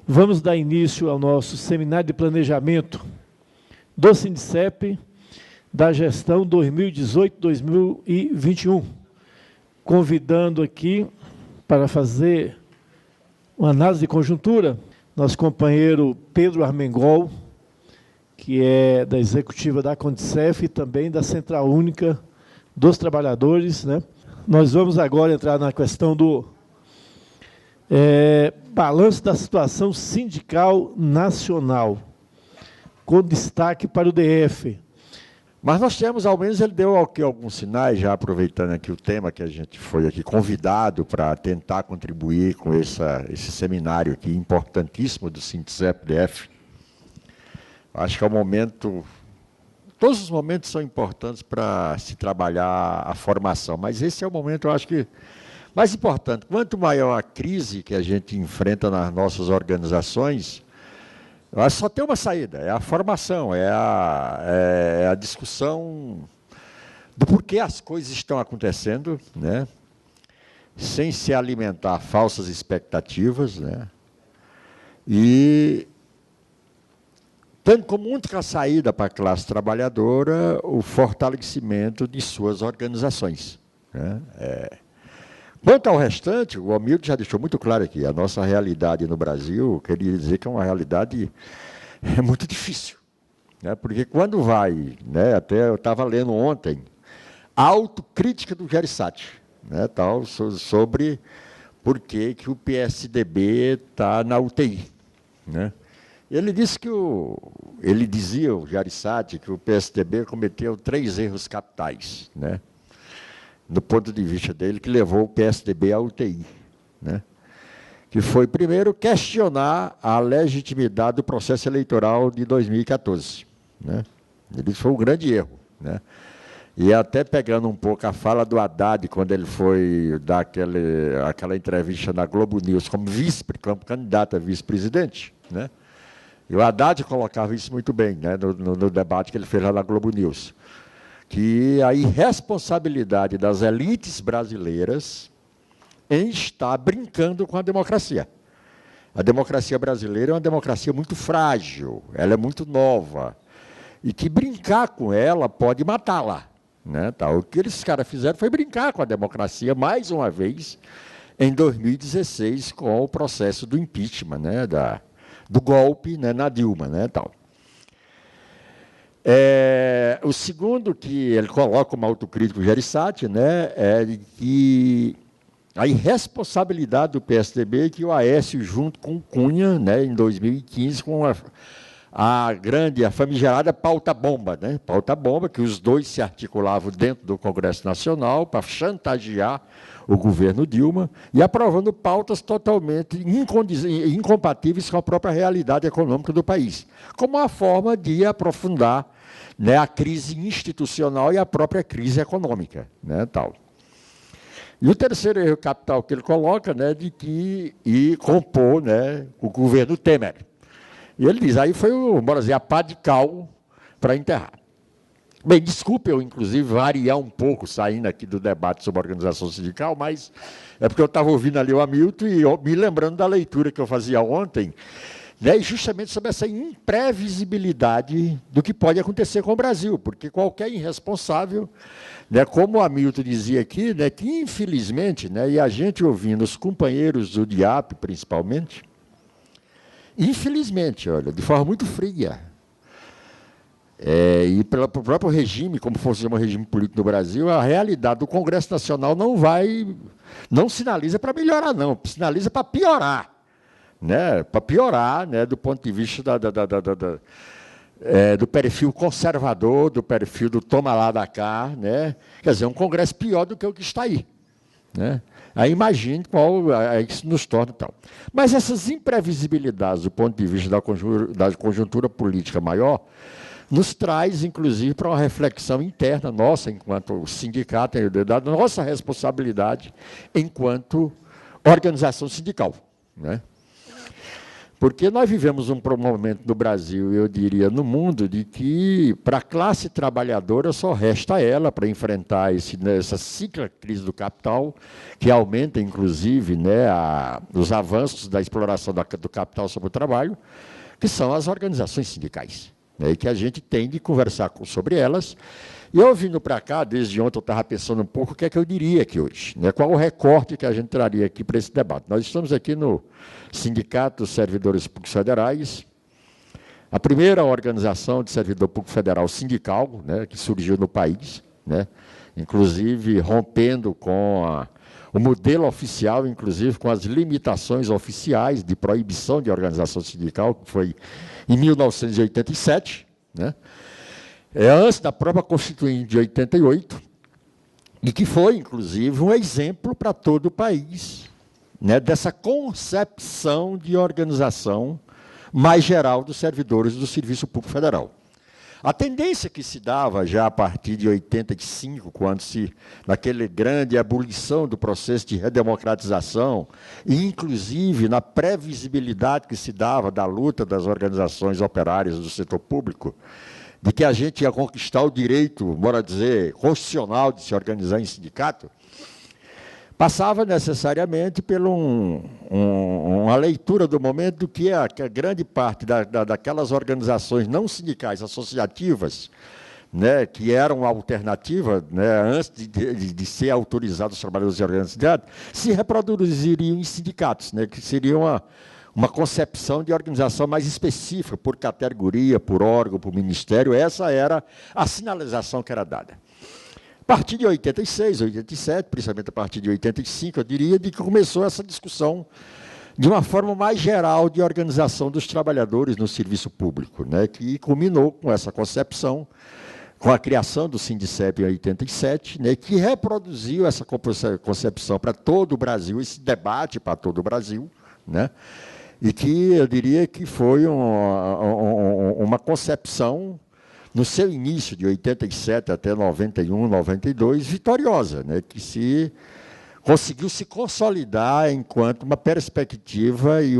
Vamos dar início ao nosso seminário de planejamento do Sindicep da gestão 2018-2021, convidando aqui para fazer uma análise de conjuntura nosso companheiro Pedro Armengol, que é da executiva da Condicef e também da Central Única dos Trabalhadores, né? Nós vamos agora entrar na questão do balanço da situação sindical nacional, com destaque para o DF. Mas nós temos, ao menos, ele deu aqui alguns sinais, já aproveitando aqui o tema que a gente foi aqui convidado para tentar contribuir com esse seminário aqui importantíssimo do Sindicep-DF. Acho que é o momento, todos os momentos são importantes para se trabalhar a formação, mas esse é o momento, eu acho que, mais importante. Quanto maior a crise que a gente enfrenta nas nossas organizações, eu acho que só tem uma saída, é a formação, é a discussão do porquê as coisas estão acontecendo, né? Sem se alimentar falsas expectativas, né? E tendo como única saída para a classe trabalhadora o fortalecimento de suas organizações, né? Quanto ao restante, o Hamilton já deixou muito claro aqui, a nossa realidade no Brasil, queria dizer que é uma realidade muito difícil, né? Porque quando vai, né, até eu estava lendo ontem, a autocrítica do Gereissati, né, tal, sobre por que o PSDB está na UTI, né? Ele disse que ele dizia, o Gereissati, que o PSDB cometeu 3 erros capitais, né? Do ponto de vista dele, que levou o PSDB à UTI, né? Que foi, primeiro, questionar a legitimidade do processo eleitoral de 2014. Né? Ele foi um grande erro, né? E até pegando um pouco a fala do Haddad, quando ele foi dar aquela entrevista na Globo News como candidato a vice-presidente, né? E o Haddad colocava isso muito bem, né, no debate que ele fez lá na Globo News, que a irresponsabilidade das elites brasileiras em estar brincando com a democracia. A democracia brasileira é uma democracia muito frágil, ela é muito nova, e que brincar com ela pode matá-la, né? O que esses caras fizeram foi brincar com a democracia, mais uma vez, em 2016, com o processo do impeachment, né, do golpe, né, na Dilma, né, tal. O segundo que ele coloca como autocrítico Gereissati, né, é de que a irresponsabilidade do PSDB que o Aécio, junto com o Cunha, né, em 2015, com a famigerada pauta-bomba, né, pauta-bomba, que os dois se articulavam dentro do Congresso Nacional para chantagear o governo Dilma e aprovando pautas totalmente incompatíveis com a própria realidade econômica do país, como uma forma de aprofundar, né, a crise institucional e a própria crise econômica, né, tal. E o terceiro erro capital que ele coloca, né, de que compor, né, o governo Temer. E ele diz, aí foi, bora dizer, a pá de cal para enterrar. Bem, desculpe eu, inclusive, variar um pouco, saindo aqui do debate sobre a organização sindical, mas é porque eu estava ouvindo ali o Hamilton e me lembrando da leitura que eu fazia ontem, né, justamente sobre essa imprevisibilidade do que pode acontecer com o Brasil, porque qualquer irresponsável, né, como o Hamilton dizia aqui, né, que infelizmente, né, e a gente ouvindo os companheiros do DIAP, principalmente, infelizmente, olha, de forma muito fria, e pelo próprio regime, como fosse um regime político no Brasil, a realidade do Congresso Nacional não sinaliza para melhorar, não, sinaliza para piorar, né? Para piorar, né, do ponto de vista do perfil conservador, do perfil do toma lá da cá, né? Quer dizer, um Congresso pior do que o que está aí, né? Aí imagine qual isso nos torna tal. Mas essas imprevisibilidades do ponto de vista da conjuntura política maior nos traz, inclusive, para uma reflexão interna nossa, enquanto sindicato, da nossa responsabilidade enquanto organização sindical, né? Porque nós vivemos um momento no Brasil, eu diria, no mundo, de que, para a classe trabalhadora, só resta ela para enfrentar essa cíclica crise do capital, que aumenta, inclusive, né, os avanços da exploração do capital sobre o trabalho, que são as organizações sindicais, né, e que a gente tem de conversar sobre elas. E eu vindo para cá, desde ontem eu estava pensando um pouco o que é que eu diria aqui hoje, né? Qual o recorte que a gente traria aqui para esse debate. Nós estamos aqui no Sindicato dos Servidores Públicos Federais, a primeira organização de servidor público federal sindical, né, que surgiu no país, né, inclusive rompendo com o modelo oficial, inclusive com as limitações oficiais de proibição de organização sindical, que foi em 1987, né? Antes da própria Constituinte de 88, e que foi, inclusive, um exemplo para todo o país, né, dessa concepção de organização mais geral dos servidores do Serviço Público Federal. A tendência que se dava já a partir de 85, quando naquela grande abolição do processo de redemocratização, e inclusive na previsibilidade que se dava da luta das organizações operárias do setor público, de que a gente ia conquistar o direito, bora dizer, constitucional de se organizar em sindicato, passava necessariamente por uma leitura do momento do que a grande parte daquelas organizações não sindicais, associativas, né, que eram alternativa, né, antes de ser autorizados os trabalhadores de organização, se reproduziriam em sindicatos, né, que seriam uma concepção de organização mais específica, por categoria, por órgão, por ministério. Essa era a sinalização que era dada. A partir de 86, 87, principalmente a partir de 85, eu diria, de que começou essa discussão de uma forma mais geral de organização dos trabalhadores no serviço público, né, que culminou com essa concepção, com a criação do Sindicep em 87, né, que reproduziu essa concepção para todo o Brasil, esse debate para todo o Brasil, né, e que eu diria que foi uma concepção, no seu início, de 87 até 91, 92, vitoriosa, né, que conseguiu se consolidar enquanto uma perspectiva e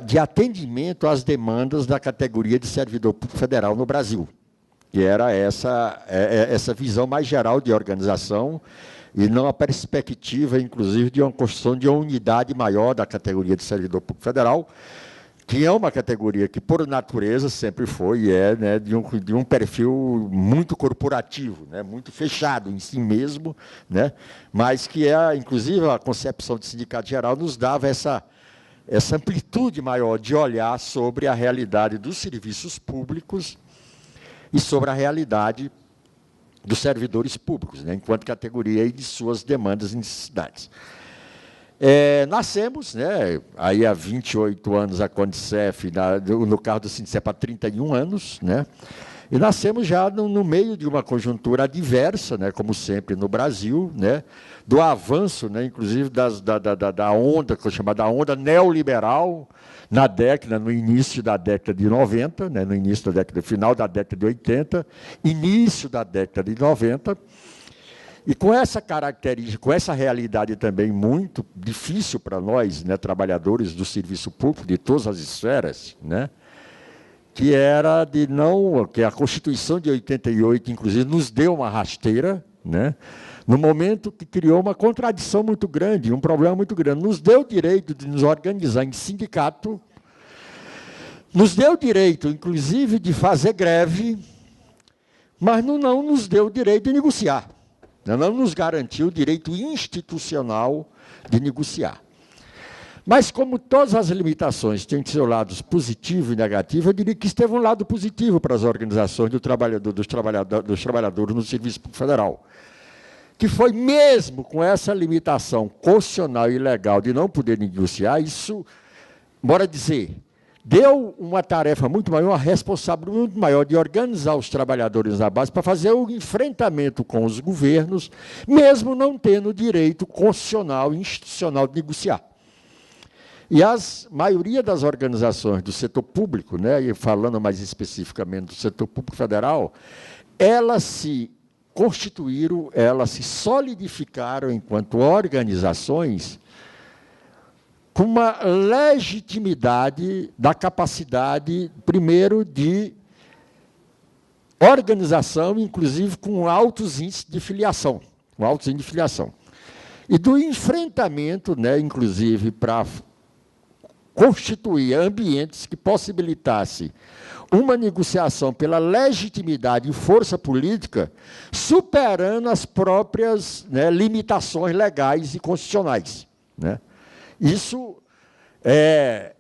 de atendimento às demandas da categoria de servidor público federal no Brasil, que era essa visão mais geral de organização, e não a perspectiva, inclusive, de uma construção de uma unidade maior da categoria de servidor público federal, que é uma categoria que, por natureza, sempre foi e é, né, de um perfil muito corporativo, né, muito fechado em si mesmo, né, mas que, inclusive, a concepção de sindicato geral nos dava essa amplitude maior de olhar sobre a realidade dos serviços públicos e sobre a realidade dos servidores públicos, né, enquanto categoria e de suas demandas e necessidades. Nascemos, né, aí há 28 anos a Condicef, no caso do Sindicep há 31 anos, né, e nascemos já no meio de uma conjuntura adversa, né, como sempre no Brasil, né, do avanço, né, inclusive da onda, que eu chamo da onda neoliberal, no início da década de 90, né, final da década de 80, início da década de 90, e com essa característica, com essa realidade também muito difícil para nós, né, trabalhadores do serviço público, de todas as esferas, né, que a Constituição de 88, inclusive, nos deu uma rasteira, né, no momento que criou uma contradição muito grande, um problema muito grande. Nos deu o direito de nos organizar em sindicato, nos deu o direito, inclusive, de fazer greve, mas não nos deu o direito de negociar. Não nos garantiu o direito institucional de negociar. Mas, como todas as limitações têm seus lados positivo e negativo, eu diria que isso teve um lado positivo para as organizações dos trabalhadores no Serviço Público Federal, que foi mesmo com essa limitação constitucional e legal de não poder negociar, isso, bora dizer, deu uma tarefa muito maior, uma responsabilidade muito maior de organizar os trabalhadores na base para fazer o enfrentamento com os governos, mesmo não tendo o direito constitucional e institucional de negociar. E a maioria das organizações do setor público, né, e falando mais especificamente do setor público federal, elas se constituíram, elas se solidificaram enquanto organizações com uma legitimidade da capacidade, primeiro, de organização, inclusive com altos índices de filiação, e do enfrentamento, né, inclusive, para constituir ambientes que possibilitassem uma negociação pela legitimidade e força política, superando as próprias, né, limitações legais e constitucionais, né? Isso é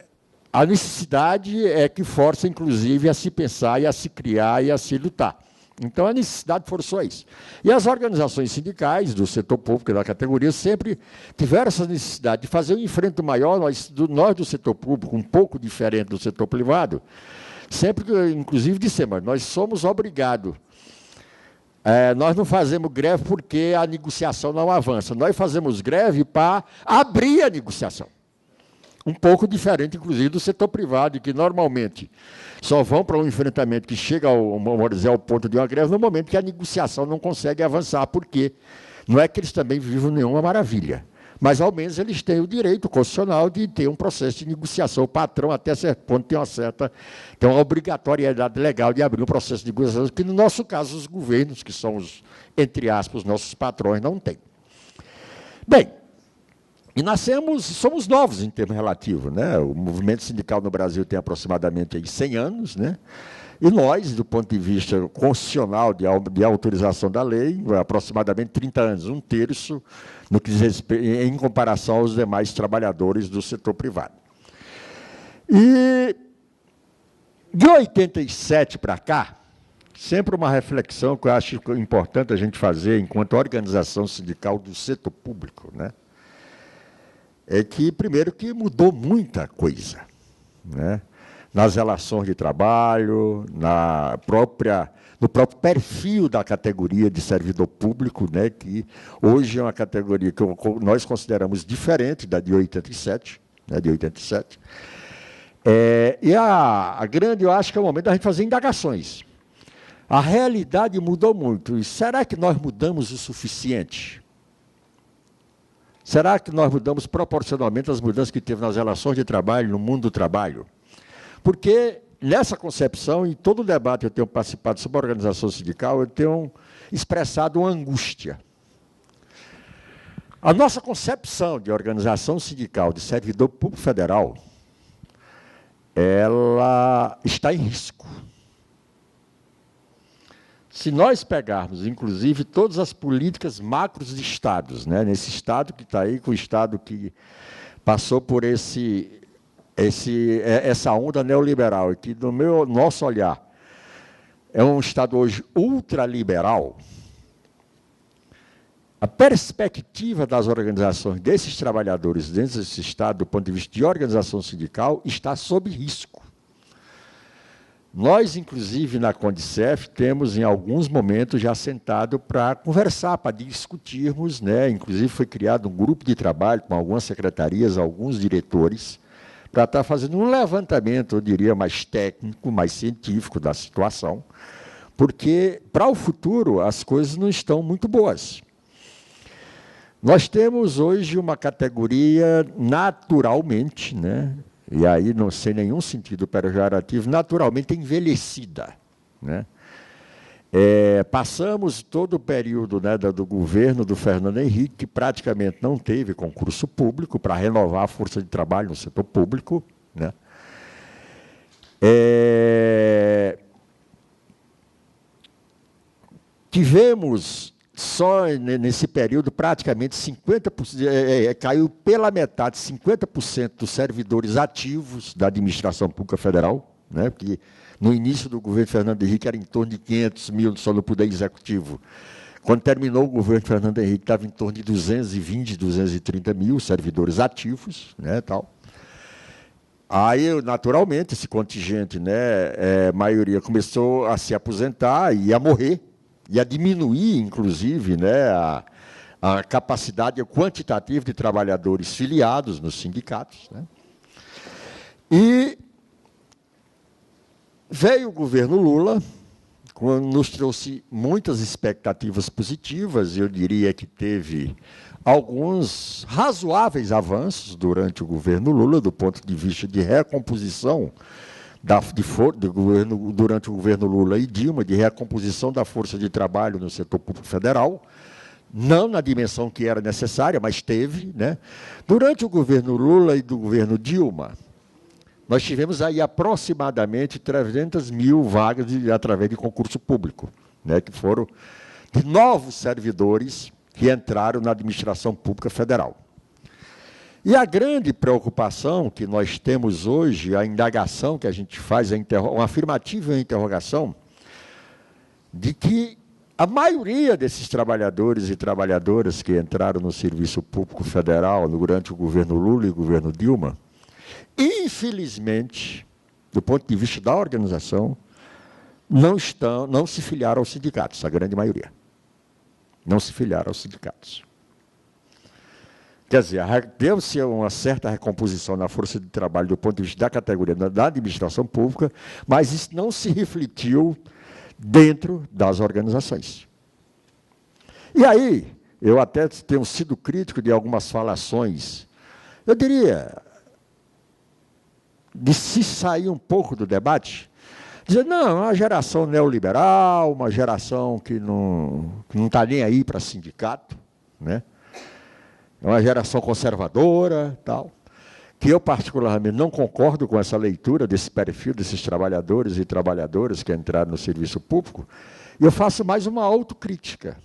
a necessidade que força, inclusive, a se pensar e a se criar e a se lutar. Então, a necessidade forçou isso. E as organizações sindicais do setor público e da categoria sempre tiveram essa necessidade de fazer um enfrentamento maior. Nós do setor público, um pouco diferente do setor privado, sempre, inclusive, dissemos, nós somos obrigados. Nós não fazemos greve porque a negociação não avança. Nós fazemos greve para abrir a negociação. Um pouco diferente, inclusive, do setor privado, que normalmente só vão para um enfrentamento que chega ao ponto de uma greve no momento que a negociação não consegue avançar, porque não é que eles também vivam nenhuma maravilha, mas, ao menos, eles têm o direito constitucional de ter um processo de negociação. O patrão, até certo ponto, tem uma obrigatoriedade legal de abrir um processo de negociação, que, no nosso caso, os governos, que são, entre aspas, os nossos patrões, não têm. Bem, e somos novos em termos relativos, né? O movimento sindical no Brasil tem aproximadamente aí 100 anos, né? E nós, do ponto de vista constitucional de autorização da lei, aproximadamente 30 anos, um terço, no que diz respeito, em comparação aos demais trabalhadores do setor privado. E de 87 para cá, sempre uma reflexão que eu acho importante a gente fazer enquanto organização sindical do setor público, né? É que, primeiro, que mudou muita coisa, né? Nas relações de trabalho, no próprio perfil da categoria de servidor público, né? Que hoje é uma categoria que nós consideramos diferente da de 87, né? E a grande, eu acho que é o momento da gente fazer indagações. A realidade mudou muito, e será que nós mudamos o suficiente? Será que nós mudamos proporcionalmente as mudanças que teve nas relações de trabalho, no mundo do trabalho? Porque, nessa concepção, em todo o debate que eu tenho participado sobre a organização sindical, eu tenho expressado uma angústia. A nossa concepção de organização sindical de servidor público federal, ela está em risco. Se nós pegarmos, inclusive, todas as políticas macros de estados, né, nesse estado que está aí, com o estado que passou por essa onda neoliberal, e que, no nosso olhar, é um estado hoje ultraliberal, a perspectiva das organizações desses trabalhadores dentro desse estado, do ponto de vista de organização sindical, está sob risco. Nós, inclusive, na Condicef, temos, em alguns momentos, já sentado para conversar, para discutirmos, né? Inclusive, foi criado um grupo de trabalho com algumas secretarias, alguns diretores, para estar fazendo um levantamento, eu diria, mais técnico, mais científico da situação, porque, para o futuro, as coisas não estão muito boas. Nós temos, hoje, uma categoria naturalmente, né? E aí, não sem nenhum sentido pejorativo, naturalmente envelhecida, né? Passamos todo o período, né, do governo do Fernando Henrique, que praticamente não teve concurso público para renovar a força de trabalho no setor público, né? Tivemos, só nesse período, praticamente 50%, caiu pela metade, 50% dos servidores ativos da administração pública federal, né? Porque no início do governo Fernando Henrique era em torno de 500 mil só no poder executivo. Quando terminou o governo Fernando Henrique, estava em torno de 220, 230 mil servidores ativos, né, tal. Aí, naturalmente, esse contingente, né, a maioria começou a se aposentar e a morrer, e a diminuir, inclusive, né, a capacidade quantitativa de trabalhadores filiados nos sindicatos, né? E veio o governo Lula, nos trouxe muitas expectativas positivas, eu diria que teve alguns razoáveis avanços durante o governo Lula, do ponto de vista de recomposição durante o governo Lula e Dilma, de recomposição da força de trabalho no setor público federal, não na dimensão que era necessária, mas teve, né? Durante o governo Lula e do governo Dilma, nós tivemos aí aproximadamente 300 mil vagas através de concurso público, né, que foram de novos servidores que entraram na administração pública federal. E a grande preocupação que nós temos hoje, a indagação que a gente faz, uma afirmativa e uma interrogação, de que a maioria desses trabalhadores e trabalhadoras que entraram no serviço público federal durante o governo Lula e o governo Dilma, infelizmente, do ponto de vista da organização, não se filiaram aos sindicatos, a grande maioria. Não se filiaram aos sindicatos. Quer dizer, deu-se uma certa recomposição na força de trabalho do ponto de vista da categoria da administração pública, mas isso não se refletiu dentro das organizações. E aí, eu até tenho sido crítico de algumas falações, eu diria, de se sair um pouco do debate, dizer, não, é uma geração neoliberal, uma geração que não está nem aí para sindicato, né? É uma geração conservadora, tal, que eu particularmente não concordo com essa leitura desse perfil desses trabalhadores e trabalhadoras que entraram no serviço público, e eu faço mais uma autocrítica.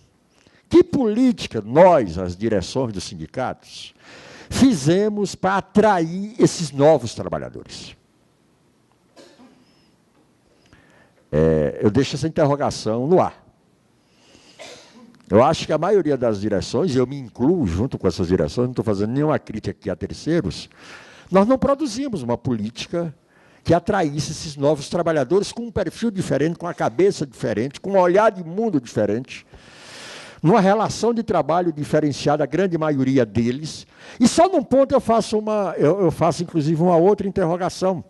Que política nós, as direções dos sindicatos, fizemos para atrair esses novos trabalhadores? Eu deixo essa interrogação no ar. Eu acho que a maioria das direções, e eu me incluo junto com essas direções, não estou fazendo nenhuma crítica aqui a terceiros, nós não produzimos uma política que atraísse esses novos trabalhadores com um perfil diferente, com a cabeça diferente, com um olhar de mundo diferente, numa relação de trabalho diferenciada, a grande maioria deles. E só num ponto eu faço, inclusive, uma outra interrogação.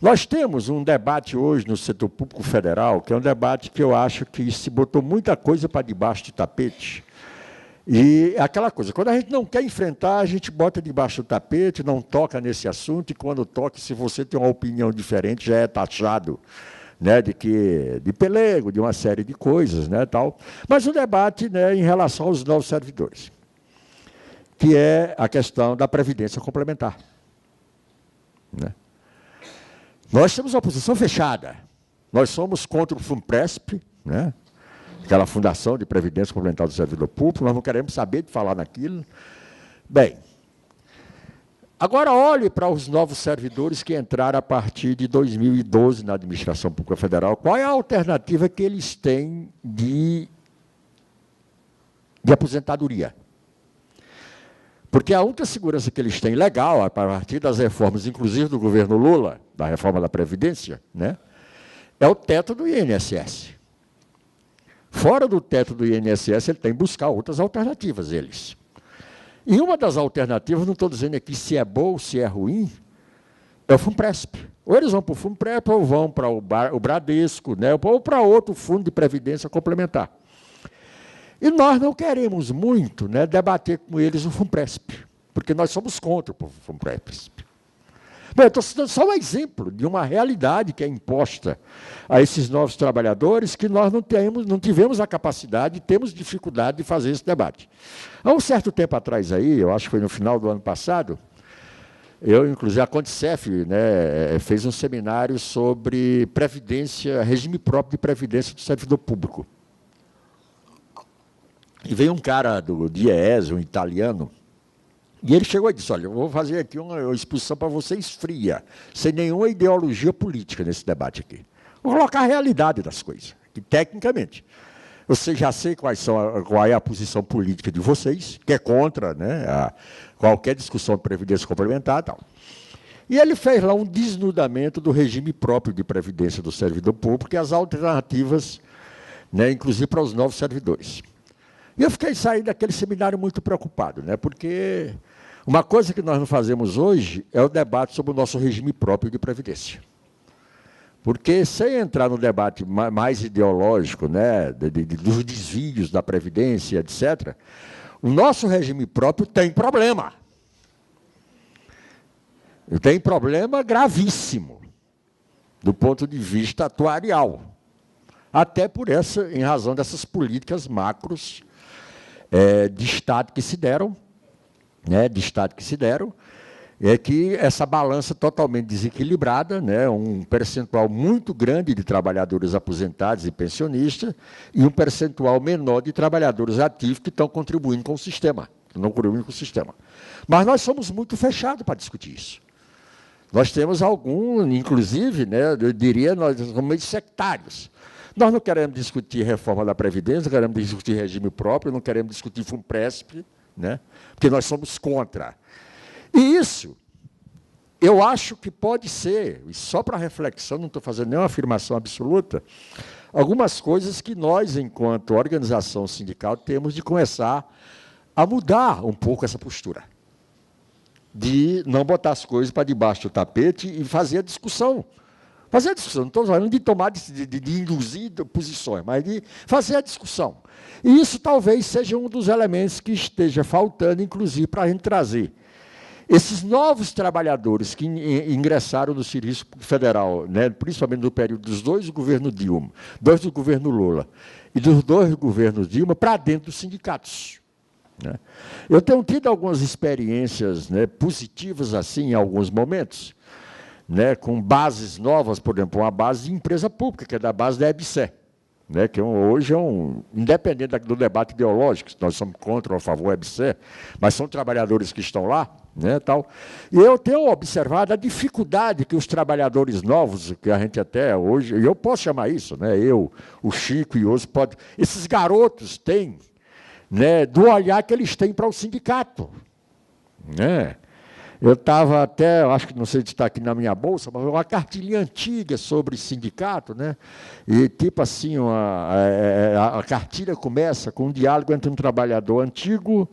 Nós temos um debate hoje no setor público federal, que é um debate que eu acho que se botou muita coisa para debaixo do tapete. E é aquela coisa, quando a gente não quer enfrentar, a gente bota debaixo do tapete, não toca nesse assunto, e quando toca, se você tem uma opinião diferente, já é taxado, né, de pelego, de uma série de coisas, né, tal. Mas o debate, né, em relação aos novos servidores, que é a questão da previdência complementar, né? Nós temos uma posição fechada. Nós somos contra o FUNPRESP, né? Aquela Fundação de Previdência Complementar do Servidor Público, nós não queremos saber de falar naquilo. Bem, agora olhe para os novos servidores que entraram a partir de 2012 na Administração Pública Federal. Qual é a alternativa que eles têm de aposentadoria? Porque a única segurança que eles têm legal, a partir das reformas, inclusive do governo Lula, da reforma da Previdência, né, é o teto do INSS. Fora do teto do INSS, ele tem que buscar outras alternativas, eles. E uma das alternativas, não estou dizendo aqui se é boa ou se é ruim, é o FUNPRESP. Ou eles vão para o FUNPRESP, ou vão para o Bradesco, né, ou para outro fundo de previdência complementar. E nós não queremos muito, né, debater com eles o FUNPRESP, porque nós somos contra o FUNPRESP. Bem, eu estou citando só um exemplo de uma realidade que é imposta a esses novos trabalhadores que nós não tivemos a capacidade, temos dificuldade de fazer esse debate. Há um certo tempo atrás, aí, eu acho que foi no final do ano passado, inclusive, a Condicef, né, fez um seminário sobre previdência, regime próprio de previdência do servidor público. E veio um cara do DIEESE, um italiano, e ele chegou e disse, olha, eu vou fazer aqui uma exposição para vocês fria, sem nenhuma ideologia política nesse debate aqui. Vou colocar a realidade das coisas, que tecnicamente. Eu já sei qual é a posição política de vocês, que é contra, né, qualquer discussão de previdência complementar e tal. E ele fez lá um desnudamento do regime próprio de previdência do servidor público e as alternativas, né, inclusive para os novos servidores. E eu fiquei saindo daquele seminário muito preocupado, né, porque uma coisa que nós não fazemos hoje é o debate sobre o nosso regime próprio de previdência. Porque, sem entrar no debate mais ideológico, né, dos desvios da Previdência, etc., o nosso regime próprio tem problema. Tem problema gravíssimo, do ponto de vista atuarial. Até em razão dessas políticas macros de Estado que se deram, é que essa balança totalmente desequilibrada, né, um percentual muito grande de trabalhadores aposentados e pensionistas e um percentual menor de trabalhadores ativos que estão contribuindo com o sistema, Mas nós somos muito fechados para discutir isso. Nós temos inclusive, né, eu diria, nós somos meio sectários. Nós não queremos discutir reforma da Previdência, não queremos discutir regime próprio, não queremos discutir FUNPRESP, né, porque nós somos contra. E isso, eu acho que pode ser, e só para reflexão, não estou fazendo nenhuma afirmação absoluta, algumas coisas que nós, enquanto organização sindical, temos de começar a mudar um pouco essa postura. De não botar as coisas para debaixo do tapete e fazer a discussão. Fazer a discussão, não estou falando de tomar, de induzir posições, mas de fazer a discussão. E isso talvez seja um dos elementos que esteja faltando, inclusive, para a gente trazer esses novos trabalhadores que ingressaram no Serviço Federal, né, principalmente no período dos 2 do governo Dilma, 2 do governo Lula e dos 2 do governo Dilma, para dentro dos sindicatos. Né. Eu tenho tido algumas experiências, né, positivas assim em alguns momentos, né, com bases novas, por exemplo, uma base de empresa pública, que é da base da EBSER, né, que hoje independente do debate ideológico, nós somos contra ou a favor da EBSER, mas são trabalhadores que estão lá, né, tal. E eu tenho observado a dificuldade que os trabalhadores novos, que a gente até hoje, e eu posso chamar isso, né, o Chico e outros, esses garotos têm, né, do olhar que eles têm para o sindicato. Né. Eu estava até, acho que não sei se está aqui na minha bolsa, mas uma cartilha antiga sobre sindicato, né? E tipo assim, a cartilha começa com um diálogo entre um trabalhador antigo,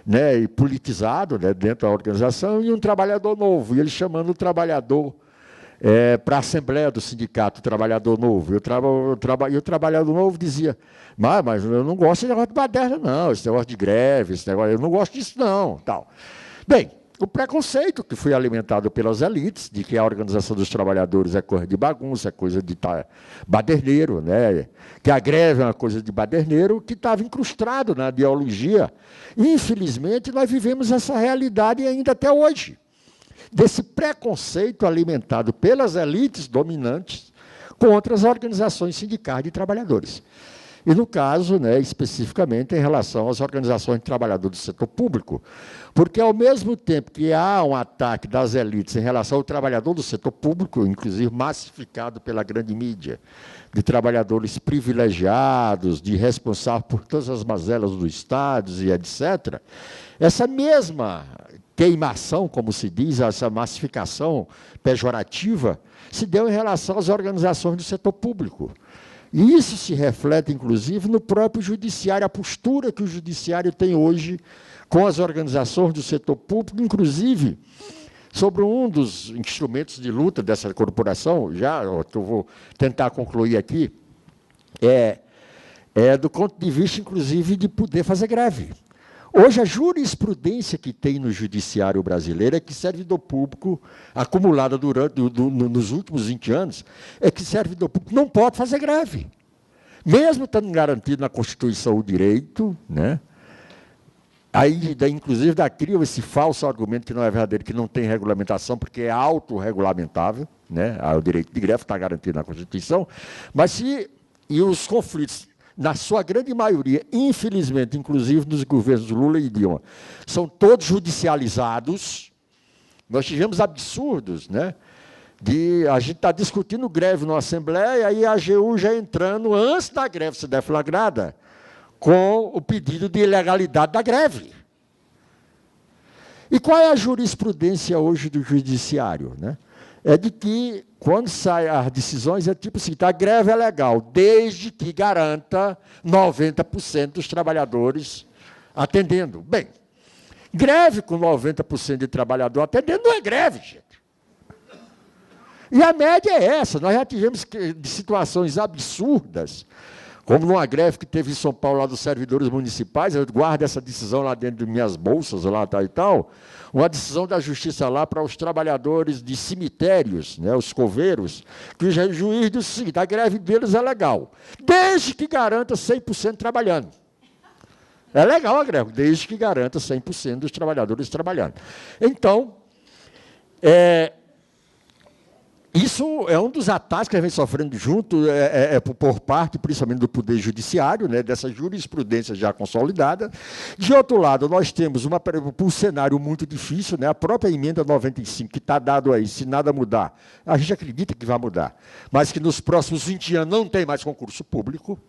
né, e politizado, né, dentro da organização, e um trabalhador novo, e ele chamando o trabalhador para a assembleia do sindicato, o trabalhador novo. E o trabalhador novo dizia, mas eu não gosto desse negócio de baderna, não, esse negócio de greve, esse negócio, eu não gosto disso, não. Tal. Bem, o preconceito que foi alimentado pelas elites, de que a organização dos trabalhadores é coisa de bagunça, é coisa de baderneiro, né? Que a greve é uma coisa de baderneiro, que estava incrustado na ideologia. E, infelizmente, nós vivemos essa realidade ainda até hoje, desse preconceito alimentado pelas elites dominantes contra as organizações sindicais de trabalhadores. E, no caso, né, especificamente, em relação às organizações de trabalhadores do setor público, porque, ao mesmo tempo que há um ataque das elites em relação ao trabalhador do setor público, inclusive massificado pela grande mídia, de trabalhadores privilegiados, de responsáveis por todas as mazelas do Estado e etc., essa mesma queimação, como se diz, essa massificação pejorativa, se deu em relação às organizações do setor público. E isso se reflete, inclusive, no próprio judiciário, a postura que o judiciário tem hoje com as organizações do setor público, inclusive sobre um dos instrumentos de luta dessa corporação, que eu vou tentar concluir aqui, do ponto de vista, inclusive, de poder fazer greve. Hoje, a jurisprudência que tem no judiciário brasileiro é que servidor público, acumulada nos últimos 20 anos, é que servidor público não pode fazer greve. Mesmo estando garantido na Constituição o direito, né? Aí, inclusive, criam esse falso argumento que não é verdadeiro, que não tem regulamentação, porque é autorregulamentável, né? O direito de greve está garantido na Constituição, e os conflitos, na sua grande maioria, infelizmente, inclusive nos governos Lula e Dilma, são todos judicializados. Nós tivemos absurdos, né? A gente está discutindo greve na Assembleia e a AGU já entrando, antes da greve ser deflagrada, com o pedido de ilegalidade da greve. E qual é a jurisprudência hoje do judiciário, né? É de que, quando saem as decisões, é tipo assim, a greve é legal, desde que garanta 90% dos trabalhadores atendendo. Bem, greve com 90% de trabalhador atendendo não é greve, gente. E a média é essa. Nós já tivemos de situações absurdas, como numa greve que teve em São Paulo, lá dos servidores municipais, eu guardo essa decisão lá dentro de minhas bolsas, lá tal e tal, uma decisão da justiça lá para os trabalhadores de cemitérios, né, os coveiros, que o juiz disse o seguinte: a greve deles é legal, desde que garanta 100% trabalhando. É legal a greve, desde que garanta 100% dos trabalhadores trabalhando. Então, isso é um dos ataques que a gente vem sofrendo junto, por parte, principalmente, do Poder Judiciário, né, dessa jurisprudência já consolidada. De outro lado, nós temos um cenário muito difícil, né, a própria emenda 95, que está dado aí, se nada mudar, a gente acredita que vai mudar, mas que nos próximos 20 anos não tem mais concurso público.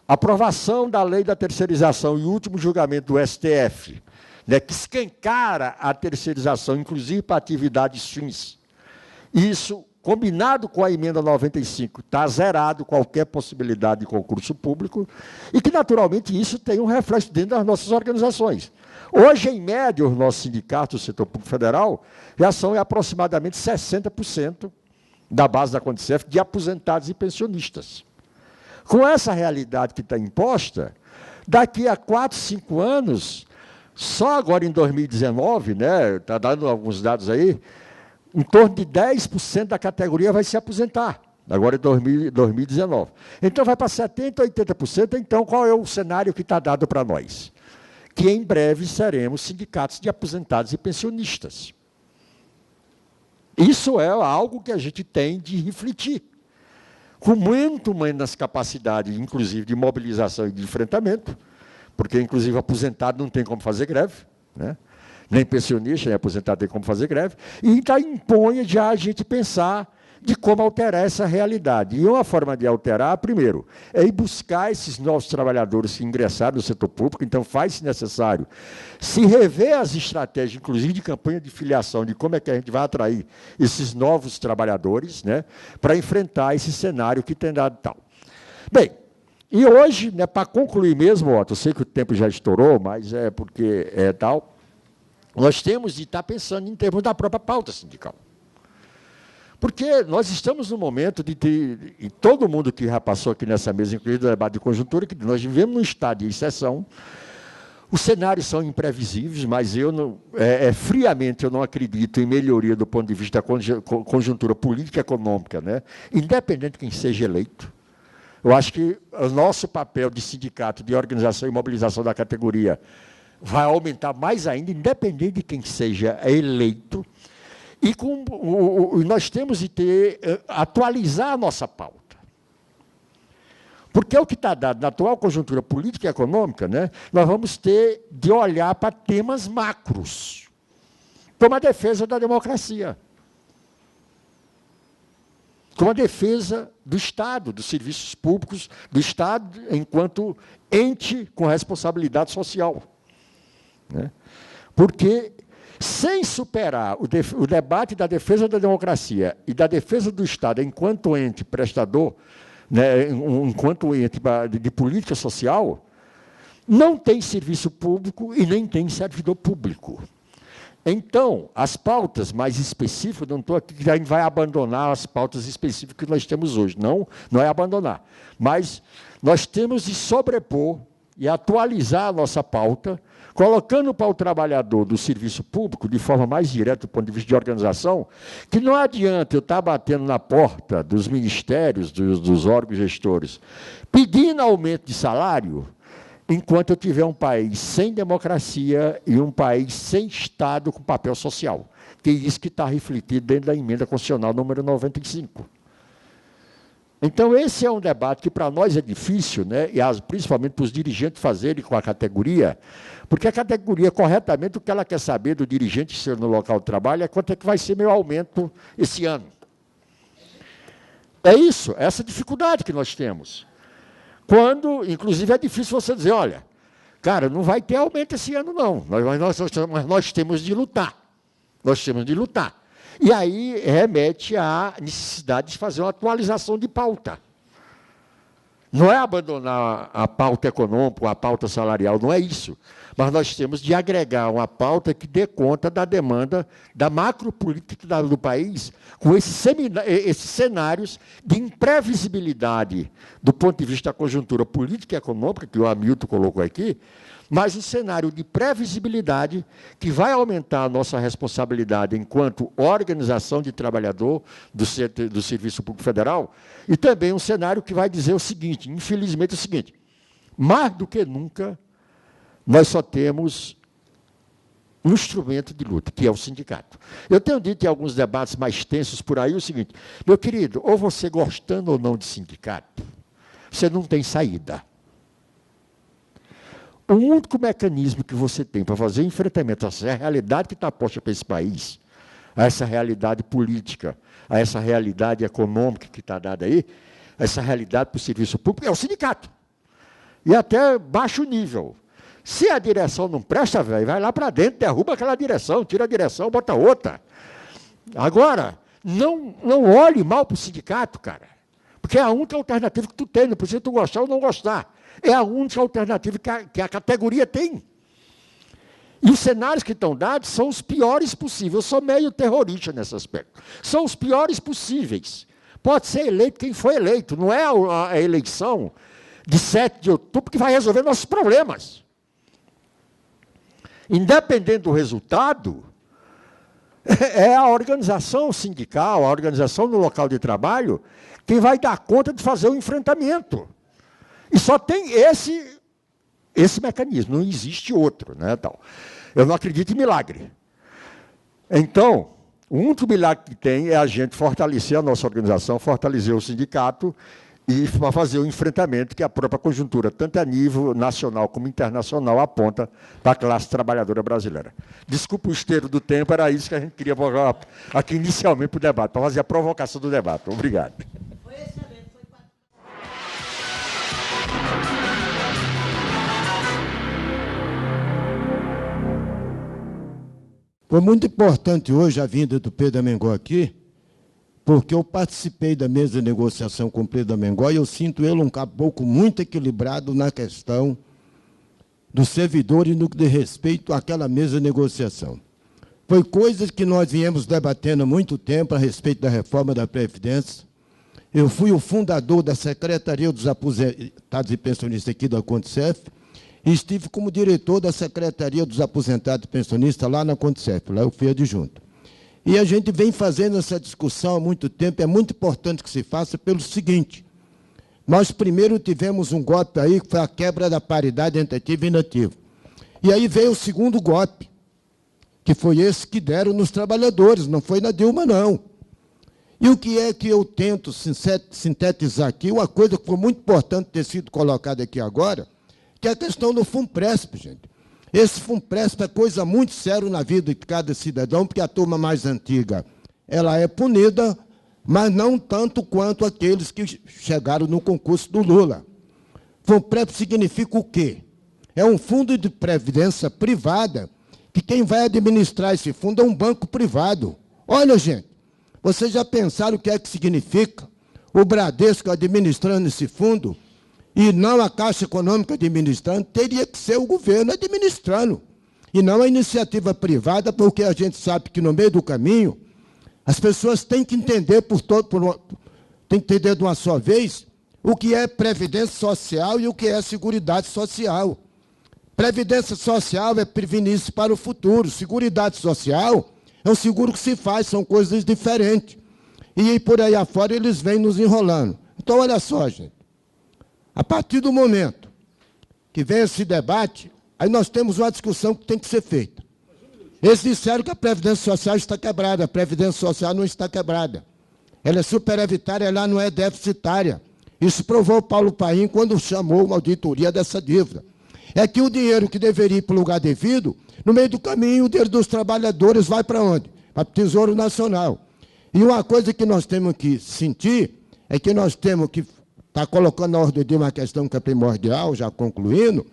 Aprovação da lei da terceirização e o último julgamento do STF, né, que escancara a terceirização, inclusive para atividades fins. Isso, combinado com a emenda 95, está zerado qualquer possibilidade de concurso público e que, naturalmente, isso tem um reflexo dentro das nossas organizações. Hoje, em média, os nossos sindicatos do setor público federal já são aproximadamente 60% da base da Condicef de aposentados e pensionistas. Com essa realidade que está imposta, daqui a 4, 5 anos, só agora em 2019, né, está dando alguns dados aí, em torno de 10% da categoria vai se aposentar, agora em 2019. Então, vai para 70%, 80%. Então, qual é o cenário que está dado para nós? Que, em breve, seremos sindicatos de aposentados e pensionistas. Isso é algo que a gente tem de refletir. Com muito menos capacidade, inclusive, de mobilização e de enfrentamento, porque, inclusive, aposentado não tem como fazer greve, né? Nem pensionista, nem aposentado tem como fazer greve, e então impõe já a gente pensar de como alterar essa realidade. E uma forma de alterar, primeiro, é ir buscar esses novos trabalhadores que ingressaram no setor público, então faz-se necessário se rever as estratégias, inclusive de campanha de filiação, de como é que a gente vai atrair esses novos trabalhadores, né, para enfrentar esse cenário que tem dado tal. Bem, e hoje, né, para concluir mesmo, Otto, eu sei que o tempo já estourou, mas é porque é tal, nós temos de estar pensando em termos da própria pauta sindical. Porque nós estamos no momento de ter, e todo mundo que já passou aqui nessa mesa, inclusive do debate de conjuntura, que nós vivemos num estado de exceção, os cenários são imprevisíveis, mas friamente eu não acredito em melhoria do ponto de vista da conjuntura política e econômica, né? Independente de quem seja eleito. Eu acho que o nosso papel de sindicato, de organização e mobilização da categoria vai aumentar mais ainda, independente de quem seja eleito, e nós temos de atualizar a nossa pauta. Porque é o que está dado na atual conjuntura política e econômica, né, nós vamos ter de olhar para temas macros, como a defesa da democracia, como a defesa do Estado, dos serviços públicos, do Estado enquanto ente com responsabilidade social. Né? Porque, sem superar o debate da defesa da democracia e da defesa do Estado enquanto ente prestador, né, enquanto ente de política social, não tem serviço público e nem tem servidor público. Então, as pautas mais específicas, não estou aqui que a gente vai abandonar as pautas específicas que nós temos hoje, não é abandonar, mas nós temos de sobrepor e atualizar a nossa pauta, colocando para o trabalhador do serviço público, de forma mais direta do ponto de vista de organização, que não adianta eu estar batendo na porta dos ministérios, dos órgãos gestores, pedindo aumento de salário, enquanto eu tiver um país sem democracia e um país sem Estado com papel social, que é isso que está refletido dentro da emenda constitucional número 95. Então, esse é um debate que, para nós, é difícil, né? E principalmente para os dirigentes fazerem com a categoria, porque a categoria, corretamente, o que ela quer saber do dirigente que no local de trabalho é quanto é que vai ser meu aumento esse ano. É isso, essa dificuldade que nós temos. Quando, inclusive, é difícil você dizer, olha, cara, não vai ter aumento esse ano, não, mas nós temos de lutar. Nós temos de lutar. E aí remete à necessidade de fazer uma atualização de pauta. Não é abandonar a pauta econômica, a pauta salarial, não é isso. Mas nós temos de agregar uma pauta que dê conta da demanda da macropolítica do país, com esses cenários de imprevisibilidade do ponto de vista da conjuntura política e econômica, que o Hamilton colocou aqui, mas um cenário de previsibilidade que vai aumentar a nossa responsabilidade enquanto organização de trabalhador do Serviço Público Federal, e também um cenário que vai dizer o seguinte, infelizmente, o seguinte, mais do que nunca, nós só temos um instrumento de luta, que é o sindicato. Eu tenho dito em alguns debates mais tensos por aí o seguinte, meu querido, ou você gostando ou não de sindicato, você não tem saída. O único mecanismo que você tem para fazer enfrentamento a essa realidade que está posta para esse país, a essa realidade política, a essa realidade econômica que está dada aí, a essa realidade para o serviço público, é o sindicato. E até baixo nível. Se a direção não presta, velho, vai lá para dentro, derruba aquela direção, tira a direção, bota outra. Agora, não olhe mal para o sindicato, cara. Porque é a única alternativa que tu tem, não precisa tu gostar ou não gostar. É a única alternativa que a categoria tem. E os cenários que estão dados são os piores possíveis. Eu sou meio terrorista nesse aspecto. São os piores possíveis. Pode ser eleito quem for eleito. Não é a eleição de 7 de outubro que vai resolver nossos problemas. Independente do resultado, é a organização sindical, a organização no local de trabalho, quem vai dar conta de fazer o enfrentamento. E só tem esse mecanismo, não existe outro. Né, tal. Eu não acredito em milagre. Então, o único milagre que tem é a gente fortalecer a nossa organização, fortalecer o sindicato e fazer o enfrentamento que a própria conjuntura, tanto a nível nacional como internacional, aponta para a classe trabalhadora brasileira. Desculpa o esteiro do tempo, era isso que a gente queria aqui inicialmente para o debate, para fazer a provocação do debate. Obrigado. Foi muito importante hoje a vinda do Pedro Armengol aqui, porque eu participei da mesa de negociação com o Pedro Armengol e eu sinto ele um caboclo muito equilibrado na questão do servidor e no que diz respeito àquela mesa de negociação. Foi coisas que nós viemos debatendo há muito tempo a respeito da reforma da Previdência. Eu fui o fundador da Secretaria dos Aposentados e Pensionistas aqui da Conticef, e estive como diretor da Secretaria dos Aposentados e Pensionistas lá na Conticef, lá eu fui adjunto. E a gente vem fazendo essa discussão há muito tempo, é muito importante que se faça pelo seguinte, nós primeiro tivemos um golpe aí, que foi a quebra da paridade entre ativo e inativo. E aí veio o segundo golpe, que foi esse que deram nos trabalhadores, não foi na Dilma, não. E o que é que eu tento sintetizar aqui, uma coisa que foi muito importante ter sido colocada aqui agora, que é a questão do FUNPRESP, gente. Esse FUNPRESP é coisa muito séria na vida de cada cidadão, porque a turma mais antiga ela é punida, mas não tanto quanto aqueles que chegaram no concurso do Lula. FUNPRESP significa o quê? É um fundo de previdência privada, que quem vai administrar esse fundo é um banco privado. Olha, gente, vocês já pensaram o que é que significa o Bradesco administrando esse fundo? E não a Caixa Econômica administrando, teria que ser o governo administrando, e não a iniciativa privada, porque a gente sabe que no meio do caminho, as pessoas têm que entender têm que entender de uma só vez o que é previdência social e o que é seguridade social. Previdência social é prevenir-se para o futuro, seguridade social é um seguro que se faz, são coisas diferentes. E por aí afora eles vêm nos enrolando. Então, olha só, gente. A partir do momento que vem esse debate, aí nós temos uma discussão que tem que ser feita. Eles disseram que a Previdência Social está quebrada. A Previdência Social não está quebrada. Ela é superavitária, ela não é deficitária. Isso provou o Paulo Paim quando chamou uma auditoria dessa dívida. É que o dinheiro que deveria ir para o lugar devido, no meio do caminho, o dinheiro dos trabalhadores vai para onde? Para o Tesouro Nacional. E uma coisa que nós temos que sentir é que nós temos que está colocando na ordem de uma questão que é primordial, já concluindo,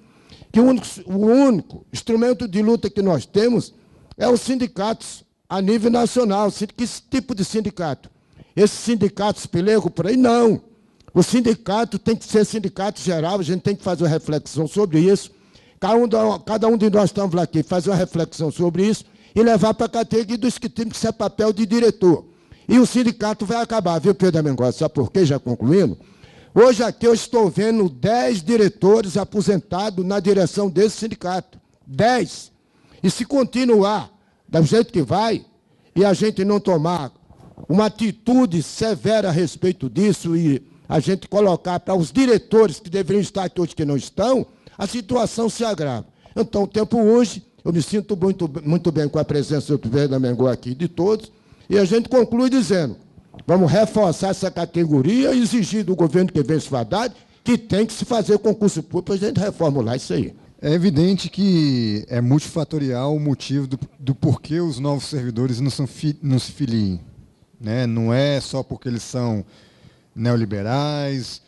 que o único instrumento de luta que nós temos é os sindicatos a nível nacional. Que tipo de sindicato? Esses sindicatos pelego por aí? Não. O sindicato tem que ser sindicato geral, a gente tem que fazer uma reflexão sobre isso. Cada um de nós estamos aqui, fazer uma reflexão sobre isso e levar para a categoria dos que tem que ser papel de diretor. E o sindicato vai acabar, viu, Pedro Amengold? Sabe por quê? Já concluindo. Hoje aqui eu estou vendo 10 diretores aposentados na direção desse sindicato. 10. E se continuar do jeito que vai, e a gente não tomar uma atitude severa a respeito disso e a gente colocar para os diretores que deveriam estar aqui hoje que não estão, a situação se agrava. Então, o tempo hoje, eu me sinto muito bem com a presença do Pedro Amengold aqui de todos, e a gente conclui dizendo, vamos reforçar essa categoria e exigir do governo que vem esse Haddad que tem que se fazer concurso público para a gente reformular isso aí. É evidente que é multifatorial o motivo do porquê os novos servidores não se filiem. Né? Não é só porque eles são neoliberais,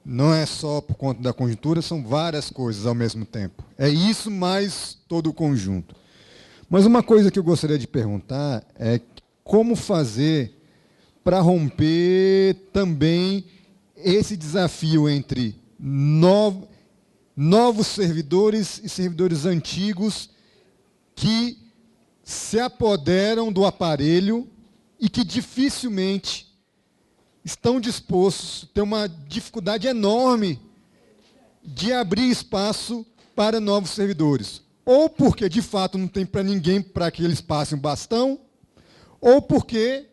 não é só por conta da conjuntura, são várias coisas ao mesmo tempo. É isso mais todo o conjunto. Mas uma coisa que eu gostaria de perguntar é como fazer para romper também esse desafio entre novos servidores e servidores antigos que se apoderam do aparelho e que dificilmente estão dispostos, têm uma dificuldade enorme de abrir espaço para novos servidores. Ou porque, de fato, não tem para ninguém para que eles passem o bastão, ou porque,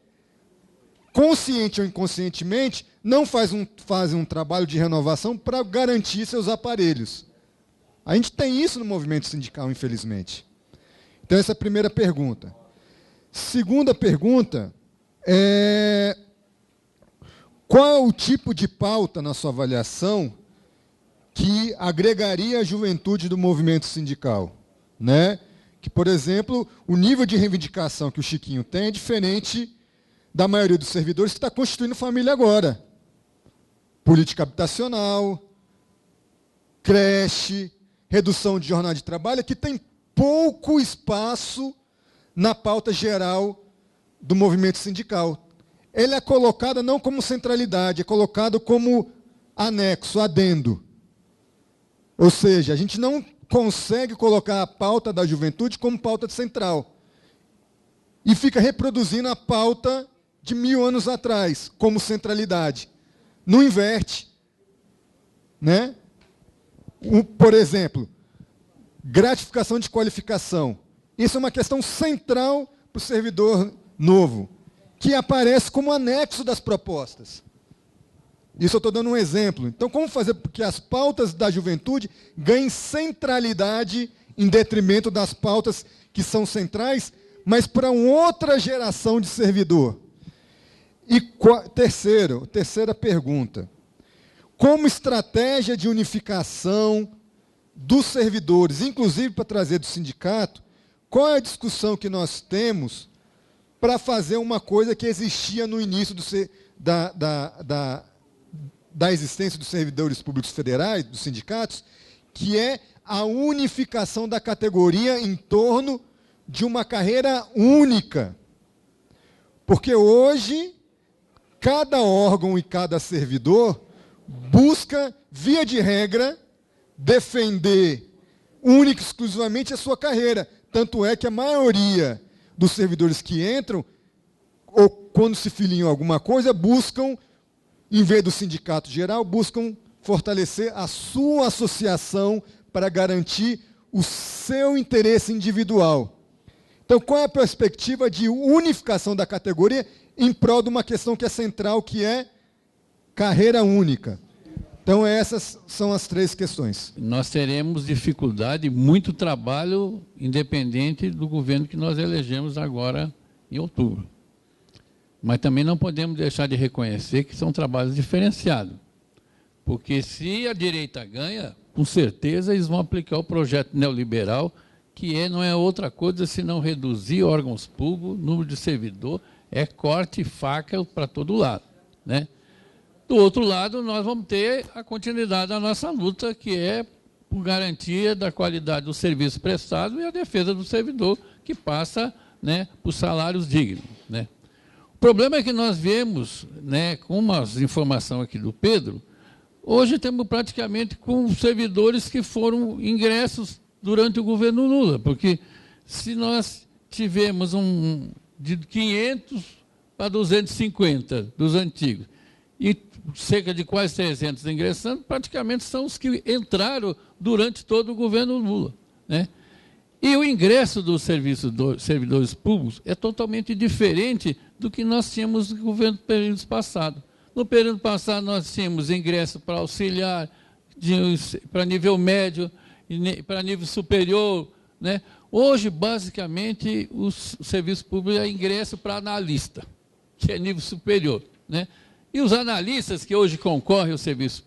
consciente ou inconscientemente, não fazem um trabalho de renovação para garantir seus aparelhos. A gente tem isso no movimento sindical, infelizmente. Então, essa é a primeira pergunta. Segunda pergunta é: qual é o tipo de pauta, na sua avaliação, que agregaria a juventude do movimento sindical? Né? Que, por exemplo, o nível de reivindicação que o Chiquinho tem é diferente da maioria dos servidores que está constituindo família agora. Política habitacional, creche, redução de jornada de trabalho, que tem pouco espaço na pauta geral do movimento sindical. Ele é colocado não como centralidade, é colocado como anexo, adendo. Ou seja, a gente não consegue colocar a pauta da juventude como pauta central. E fica reproduzindo a pauta de 1000 anos atrás, como centralidade. Não inverte. Né? Por exemplo, gratificação de qualificação. Isso é uma questão central para o servidor novo, que aparece como anexo das propostas. Isso eu estou dando um exemplo. Então, como fazer para que as pautas da juventude ganhem centralidade em detrimento das pautas que são centrais, mas para uma outra geração de servidor? E terceira pergunta. Como estratégia de unificação dos servidores, inclusive para trazer do sindicato, qual é a discussão que nós temos para fazer uma coisa que existia no início da existência dos servidores públicos federais, dos sindicatos, que é a unificação da categoria em torno de uma carreira única. Porque hoje, cada órgão e cada servidor busca, via de regra, defender única e exclusivamente a sua carreira. Tanto é que a maioria dos servidores que entram, ou quando se filiam a alguma coisa, buscam, em vez do sindicato geral, buscam fortalecer a sua associação para garantir o seu interesse individual. Então, qual é a perspectiva de unificação da categoria em prol de uma questão que é central, que é carreira única? Então, essas são as 3 questões. Nós teremos dificuldade, muito trabalho, independente do governo que nós elegemos agora em outubro. Mas também não podemos deixar de reconhecer que são trabalhos diferenciados. Porque se a direita ganha, com certeza eles vão aplicar o projeto neoliberal, que não é outra coisa senão reduzir órgãos públicos, número de servidor, é corte e faca para todo lado. Né? Do outro lado, nós vamos ter a continuidade da nossa luta, que é por garantia da qualidade do serviço prestado e a defesa do servidor, que passa, né, por salários dignos. Né? O problema é que nós viemos, né, com umas informações aqui do Pedro, hoje temos praticamente com servidores que foram ingressos durante o governo Lula, porque se nós tivemos de 500 para 250 dos antigos, e cerca de quase 300 ingressando, praticamente são os que entraram durante todo o governo Lula, né? E o ingresso dos servidores públicos é totalmente diferente do que nós tínhamos no governo período passado. No período passado, nós tínhamos ingresso para auxiliar, para nível médio, para nível superior, né? Hoje, basicamente, o serviço público é ingresso para analista, que é nível superior, né? E os analistas que hoje concorrem ao serviço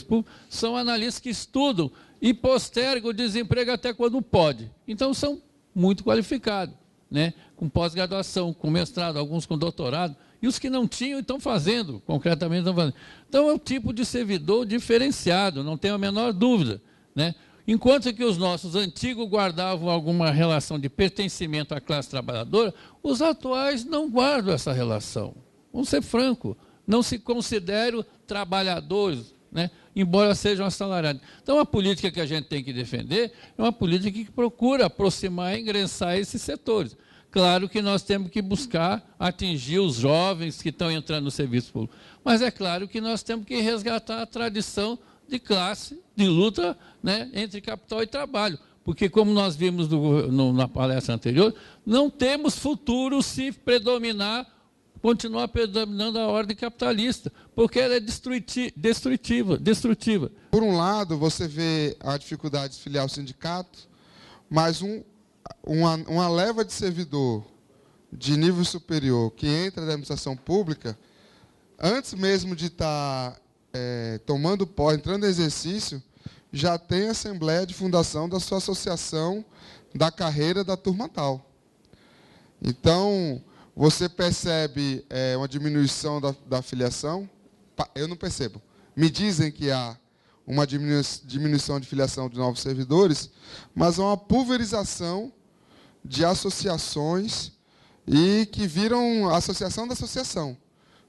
público são analistas que estudam e postergam o desemprego até quando pode. Então, são muito qualificados, né? Com pós-graduação, com mestrado, alguns com doutorado. E os que não tinham estão fazendo, concretamente estão fazendo. Então, é um tipo de servidor diferenciado, não tenho a menor dúvida, né? Enquanto que os nossos antigos guardavam alguma relação de pertencimento à classe trabalhadora, os atuais não guardam essa relação. Vamos ser francos, não se consideram trabalhadores, né, embora sejam assalariados. Então, a política que a gente tem que defender é uma política que procura aproximar e ingressar esses setores. Claro que nós temos que buscar atingir os jovens que estão entrando no serviço público, mas é claro que nós temos que resgatar a tradição de classe, de luta, né, entre capital e trabalho, porque, como nós vimos na palestra anterior, não temos futuro se continuar predominando a ordem capitalista, porque ela é destrutiva. Por um lado, você vê a dificuldade de filiar o sindicato, mas uma leva de servidor de nível superior que entra na administração pública, antes mesmo de estar tomando posse, entrando em exercício, já tem a assembleia de fundação da sua associação da carreira da turma tal. Então, você percebe uma diminuição da filiação? Eu não percebo. Me dizem que há uma diminuição de filiação de novos servidores, mas há uma pulverização de associações e que viram a associação da associação.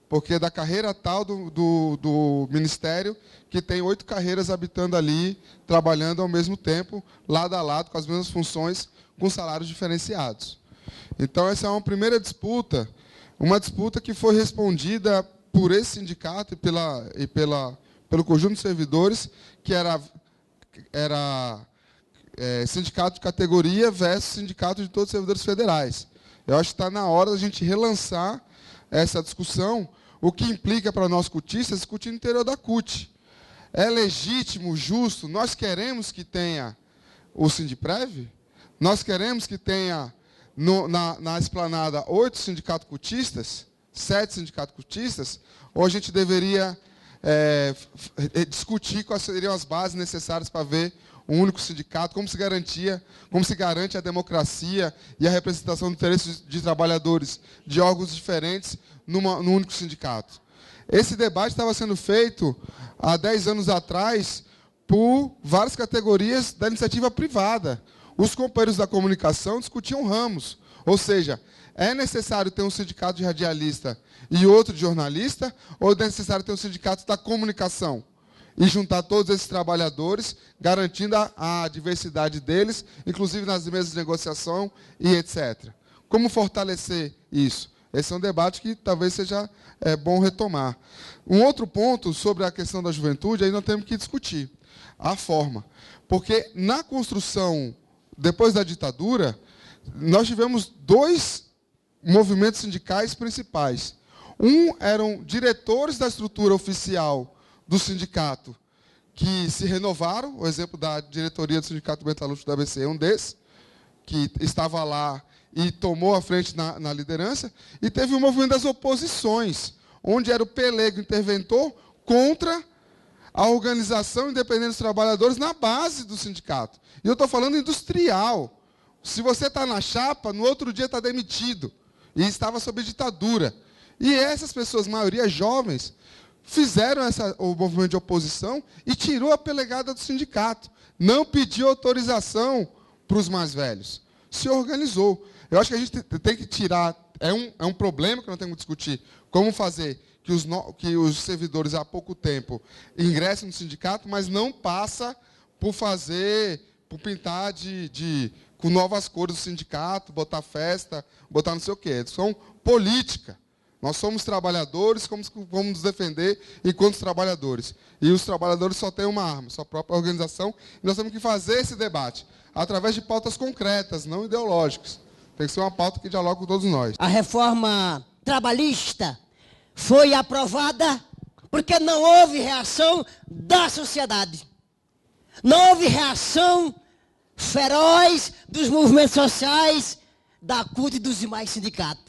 Porque da carreira tal do Ministério, que tem 8 carreiras habitando ali, trabalhando ao mesmo tempo, lado a lado, com as mesmas funções, com salários diferenciados. Então, essa é uma primeira disputa, uma disputa que foi respondida por esse sindicato e pelo conjunto de servidores, que era sindicato de categoria versus sindicato de todos os servidores federais. Eu acho que está na hora da gente relançar essa discussão, o que implica para nós cutistas discutir no interior da CUT. É legítimo, justo, nós queremos que tenha o Sindiprev? Nós queremos que tenha na esplanada 8 sindicatos cutistas, 7 sindicatos cutistas, ou a gente deveria discutir quais seriam as bases necessárias para ver um único sindicato, como se garante a democracia e a representação dos interesses de trabalhadores de órgãos diferentes num único sindicato. Esse debate estava sendo feito há 10 anos atrás por várias categorias da iniciativa privada. Os companheiros da comunicação discutiam ramos, ou seja, é necessário ter um sindicato de radialista e outro de jornalista, ou é necessário ter um sindicato da comunicação e juntar todos esses trabalhadores, garantindo a diversidade deles, inclusive nas mesas de negociação e etc. Como fortalecer isso? Esse é um debate que talvez seja bom retomar. Um outro ponto sobre a questão da juventude, aí nós temos que discutir a forma. Porque na construção, depois da ditadura, nós tivemos 2 movimentos sindicais principais. Um eram diretores da estrutura oficial do sindicato, que se renovaram, o exemplo da diretoria do Sindicato Metalúrgico da ABC é um desses, que estava lá e tomou a frente na liderança, e teve o movimento das oposições, onde era o pelego interventor contra a organização independente dos trabalhadores na base do sindicato. E eu estou falando industrial. Se você está na chapa, no outro dia está demitido, e estava sob ditadura. E essas pessoas, maioria jovens, fizeram o movimento de oposição e tirou a pelegada do sindicato. Não pediu autorização para os mais velhos. Se organizou. Eu acho que a gente tem que é um problema que nós temos que discutir. Como fazer que os servidores há pouco tempo ingressem no sindicato, mas não passa por pintar com novas cores do sindicato, botar festa, botar não sei o quê. São política. Nós somos trabalhadores, vamos nos defender enquanto trabalhadores. E os trabalhadores só têm uma arma, sua própria organização. E nós temos que fazer esse debate através de pautas concretas, não ideológicas. Tem que ser uma pauta que dialogue com todos nós. A reforma trabalhista foi aprovada porque não houve reação da sociedade. Não houve reação feroz dos movimentos sociais, da CUT e dos demais sindicatos.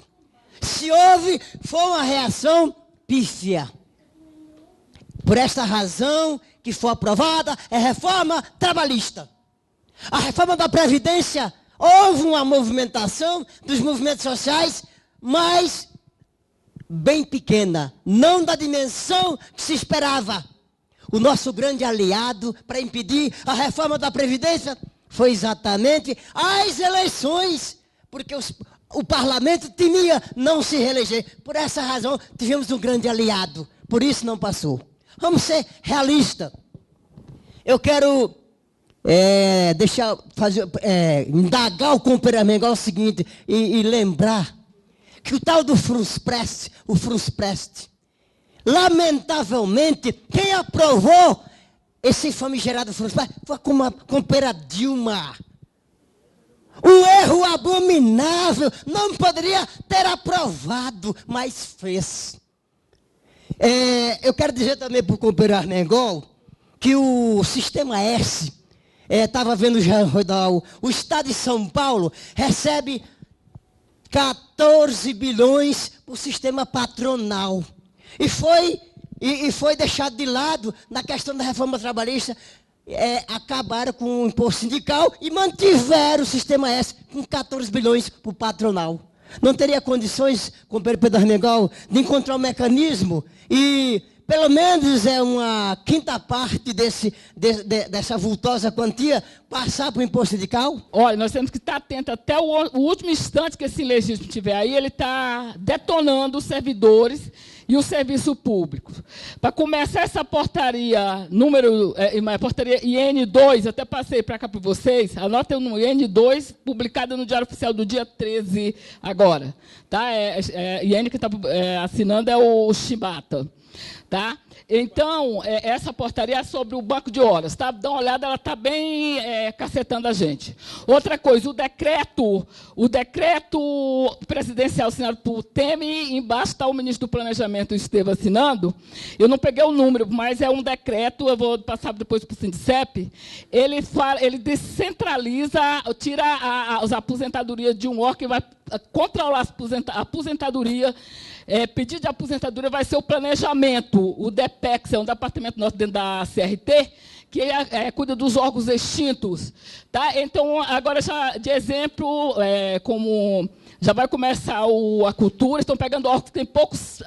Se houve, foi uma reação pífia. Por esta razão que foi aprovada a reforma trabalhista. A reforma da Previdência, houve uma movimentação dos movimentos sociais, mas bem pequena, não da dimensão que se esperava. O nosso grande aliado para impedir a reforma da Previdência foi exatamente as eleições, porque o parlamento temia não se reeleger. Por essa razão, tivemos um grande aliado, por isso não passou. Vamos ser realistas. Eu quero indagar o companheiro Armengol o seguinte, e lembrar que o tal do Frusprest, lamentavelmente, quem aprovou esse famigerado Frusprest foi a companheira Dilma. Um erro abominável, não poderia ter aprovado, mas fez. Eu quero dizer também para o companheiro Armengol que o Sistema S, estava vendo já rodar, o Estado de São Paulo recebe 14 bilhões por sistema patronal. E foi deixado de lado na questão da reforma trabalhista. Acabaram com o imposto sindical e mantiveram o Sistema S com 14 bilhões para o patronal. Não teria condições, companheiro Pedro Armengol, de encontrar um mecanismo e, pelo menos, uma quinta parte dessa vultosa quantia passar para o imposto sindical? Olha, nós temos que estar atentos até o último instante que esse legítimo estiver aí, ele está detonando os servidores e o serviço público. Para começar essa portaria, portaria IN2, até passei para cá para vocês, anotem no IN2, publicada no Diário Oficial do dia 13 agora. Tá? IN que está assinando é o Shibata. Tá? Então, essa portaria é sobre o banco de horas. Tá? Dá uma olhada, ela está bem cacetando a gente. Outra coisa, o decreto presidencial assinado por Temer, embaixo está o ministro do Planejamento, Estevam, assinando. Eu não peguei o número, mas é um decreto, eu vou passar depois para o Sindicep. Ele descentraliza, tira as aposentadorias de um órgão que vai controlar a aposentadoria. Pedido de aposentadoria vai ser o planejamento, o DEPEX, é um departamento nosso dentro da CRT, que cuida dos órgãos extintos. Tá? Então, agora, já de exemplo, como já vai começar a cultura, estão pegando órgãos que têm poucos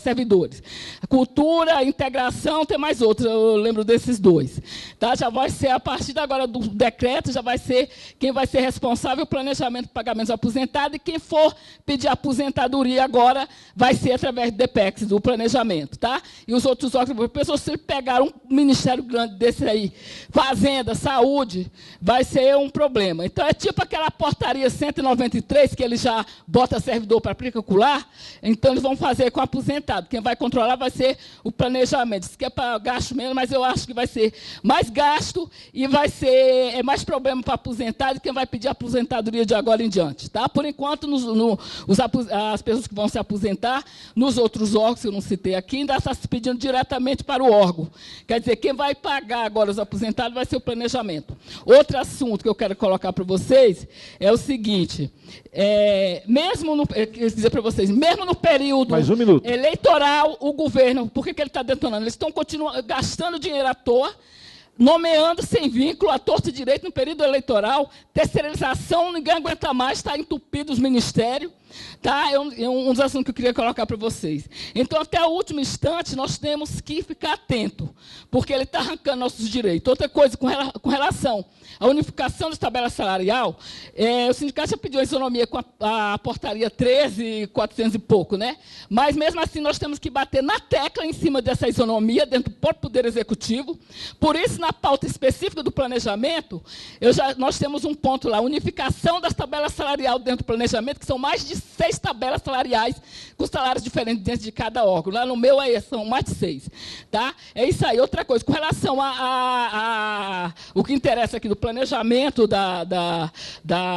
servidores. A cultura, a integração, tem mais outros, eu lembro desses dois. Tá? Já vai ser, a partir de agora do decreto, já vai ser quem vai ser responsável pelo planejamento de pagamentos aposentados, e quem for pedir aposentadoria agora vai ser através do DEPEX, do planejamento. Tá? E os outros órgãos, pessoas, se pegar um ministério grande desse aí, Fazenda, Saúde, vai ser um problema. Então, é tipo aquela portaria 193, que eles já botam servidor para calcular, então eles vão fazer com aposentado. Quem vai controlar vai ser o planejamento. Isso que é para gasto menos, mas eu acho que vai ser mais gasto e vai ser mais problema para aposentado e quem vai pedir aposentadoria de agora em diante. Tá? Por enquanto, as pessoas que vão se aposentar, nos outros órgãos que eu não citei aqui, ainda está se pedindo diretamente para o órgão. Quer dizer, quem vai pagar agora os aposentados vai ser o planejamento. Outro assunto que eu quero colocar para vocês é o seguinte, mesmo no período eleitoral, o governo, por que ele está detonando? Eles estão continuando gastando dinheiro à toa, nomeando sem vínculo, a torta e direito no período eleitoral, terceirização, ninguém aguenta mais, está entupido os ministérios. Tá? É um dos assuntos que eu queria colocar para vocês. Então, até o último instante, nós temos que ficar atento, porque ele está arrancando nossos direitos. Outra coisa, com relação à unificação da tabela salarial, o sindicato já pediu a isonomia com a portaria 13.400 e pouco, né? Mas, mesmo assim, nós temos que bater na tecla em cima dessa isonomia, dentro do próprio Poder Executivo. Por isso, na pauta específica do planejamento, nós temos um ponto lá, unificação das tabelas salariais dentro do planejamento, que são mais de 6 tabelas salariais, com salários diferentes dentro de cada órgão. Lá no meu são mais de 6. Tá? É isso aí. Outra coisa, com relação o que interessa aqui do planejamento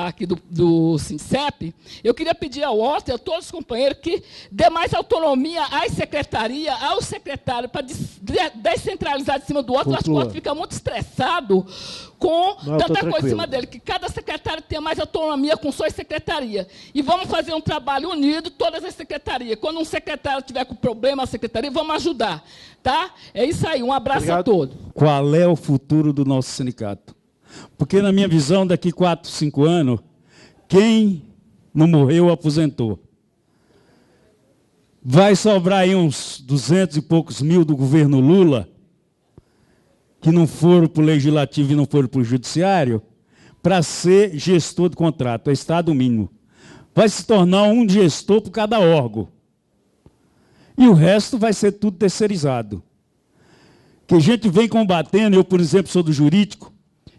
aqui do SINCEP, eu queria pedir ao Walter, a todos os companheiros, que dê mais autonomia às secretarias, ao secretário, para descentralizar de cima do outro. Eu acho que o outro fica muito estressado com tanta coisa em cima dele, que cada secretário tenha mais autonomia com suas secretarias. E vamos fazer um trabalho unido, todas as secretarias. Quando um secretário tiver com problema, a secretaria, vamos ajudar. Tá? É isso aí, um abraço a todos. Qual é o futuro do nosso sindicato? Porque, na minha visão, daqui 4, 5 anos, quem não morreu, aposentou. Vai sobrar aí uns 200 e poucos mil do governo Lula, que não foram para o Legislativo e não foram para o Judiciário, para ser gestor de contrato, é Estado mínimo. Vai se tornar um gestor por cada órgão. E o resto vai ser tudo terceirizado. Que a gente vem combatendo, eu, por exemplo, sou do jurídico,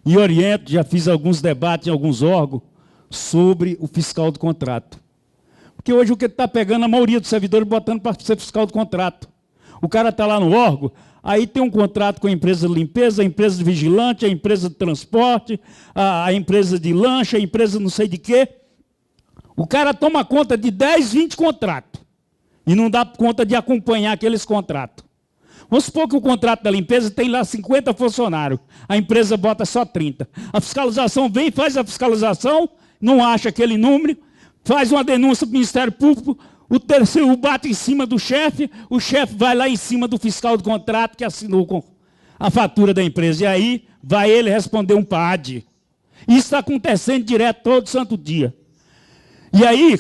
e oriento, já fiz alguns debates em alguns órgãos, sobre o fiscal do contrato. Porque hoje o que está pegando a maioria dos servidores botando para ser fiscal do contrato. O cara está lá no órgão, aí tem um contrato com a empresa de limpeza, a empresa de vigilante, a empresa de transporte, a empresa de lancha, a empresa não sei de quê. O cara toma conta de 10, 20 contratos e não dá conta de acompanhar aqueles contratos. Vamos supor que o contrato da limpeza tem lá 50 funcionários, a empresa bota só 30. A fiscalização vem, faz a fiscalização, não acha aquele número, faz uma denúncia para o Ministério Público, o terceiro bate em cima do chefe, o chefe vai lá em cima do fiscal do contrato que assinou com a fatura da empresa. E aí vai ele responder um PAD. Isso está acontecendo direto todo santo dia. E aí,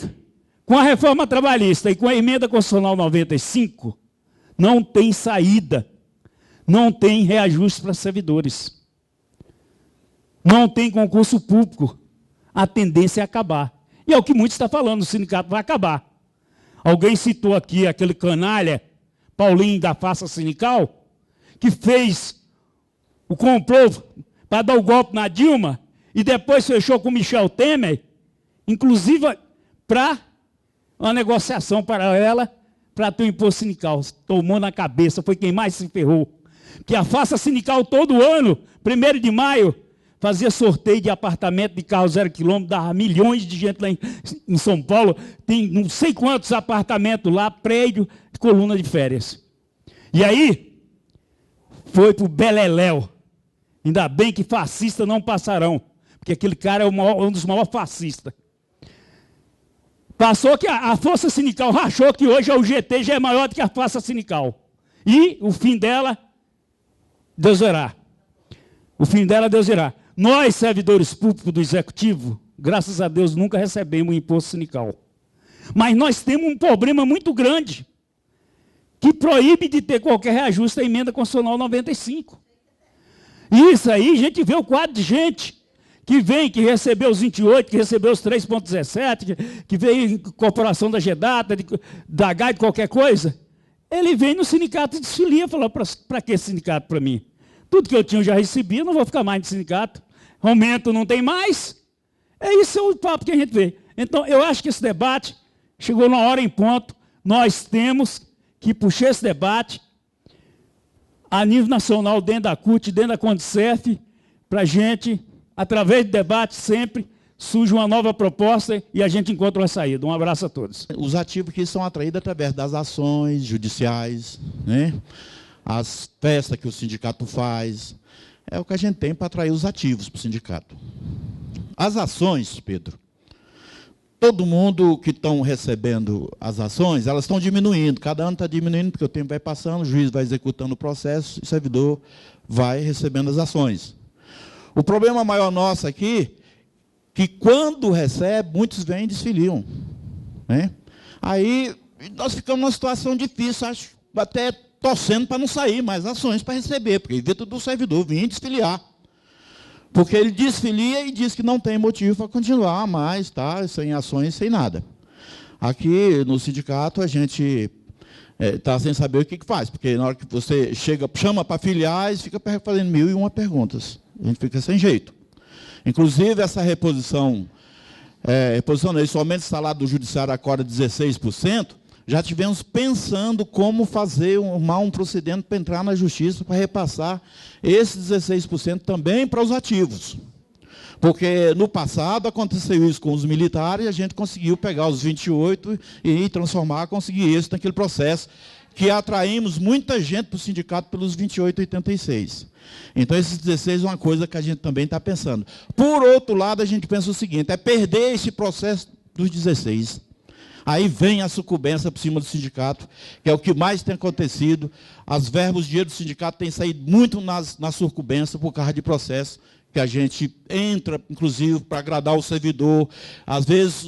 com a reforma trabalhista e com a emenda constitucional 95, não tem saída, não tem reajuste para servidores, não tem concurso público. A tendência é acabar. E é o que muitos estão falando, o sindicato vai acabar. Alguém citou aqui aquele canalha, Paulinho da Farsa Sindical, que fez o complô para dar o golpe na Dilma e depois fechou com Michel Temer, inclusive para uma negociação paralela para ter um imposto sindical. Tomou na cabeça, foi quem mais se ferrou. Que a Farsa Sindical todo ano, 1º de maio, fazia sorteio de apartamento de carro 0 quilômetro, dava milhões de gente lá em São Paulo, tem não sei quantos apartamentos lá, prédio de coluna de férias. E aí, foi para o Beleléu. Ainda bem que fascistas não passarão, porque aquele cara é um dos maiores fascistas. Passou que a Força Sindical rachou que hoje o GT já é maior do que a Força Sindical. E o fim dela, Deus verá. O fim dela, Deus verá. Nós, servidores públicos do Executivo, graças a Deus, nunca recebemos imposto sindical. Mas nós temos um problema muito grande, que proíbe de ter qualquer reajuste da emenda constitucional 95. Isso aí, a gente vê o quadro de gente que vem, que recebeu os 28, que recebeu os 3,17, que veio em corporação da GEDATA, da GAI, de qualquer coisa. Ele vem no sindicato e desfilia e falou, para que sindicato para mim? Tudo que eu tinha eu já recebi, eu não vou ficar mais no sindicato. Aumento não tem mais. É isso o papo que a gente vê. Então, eu acho que esse debate chegou na hora em ponto. Nós temos que puxar esse debate a nível nacional, dentro da CUT, dentro da Condicef, para a gente, através do debate, sempre surge uma nova proposta e a gente encontra uma saída. Um abraço a todos. Os ativos que são atraídos através das ações judiciais, né? As festas que o sindicato faz, é o que a gente tem para atrair os ativos para o sindicato. As ações, Pedro, todo mundo que estão recebendo as ações, elas estão diminuindo, cada ano está diminuindo, porque o tempo vai passando, o juiz vai executando o processo, e o servidor vai recebendo as ações. O problema maior nosso aqui, que quando recebe, muitos vêm e desfiliam. né? Aí nós ficamos numa situação difícil, acho, até torcendo para não sair mais ações para receber, porque dentro do servidor vinha desfiliar. Porque ele desfilia e diz que não tem motivo para continuar mais, tá? Sem ações, sem nada. Aqui no sindicato a gente está sem saber o que faz, porque na hora que você chama para filiais, fica fazendo 1001 perguntas. A gente fica sem jeito. Inclusive, essa reposição somente salário do judiciário agora 16%, já tivemos pensando como fazer um procedimento para entrar na justiça para repassar esses 16% também para os ativos. Porque no passado aconteceu isso com os militares, e a gente conseguiu pegar os 28 e transformar, conseguir isso naquele processo que atraímos muita gente para o sindicato pelos 28,86. Então, esses 16 é uma coisa que a gente também está pensando. Por outro lado, a gente pensa o seguinte, é perder esse processo dos 16. Aí vem a sucumbência por cima do sindicato, que é o que mais tem acontecido. As verbas, o dinheiro do sindicato tem saído muito na sucumbência por causa de processo, que a gente entra, inclusive, para agradar o servidor. Às vezes,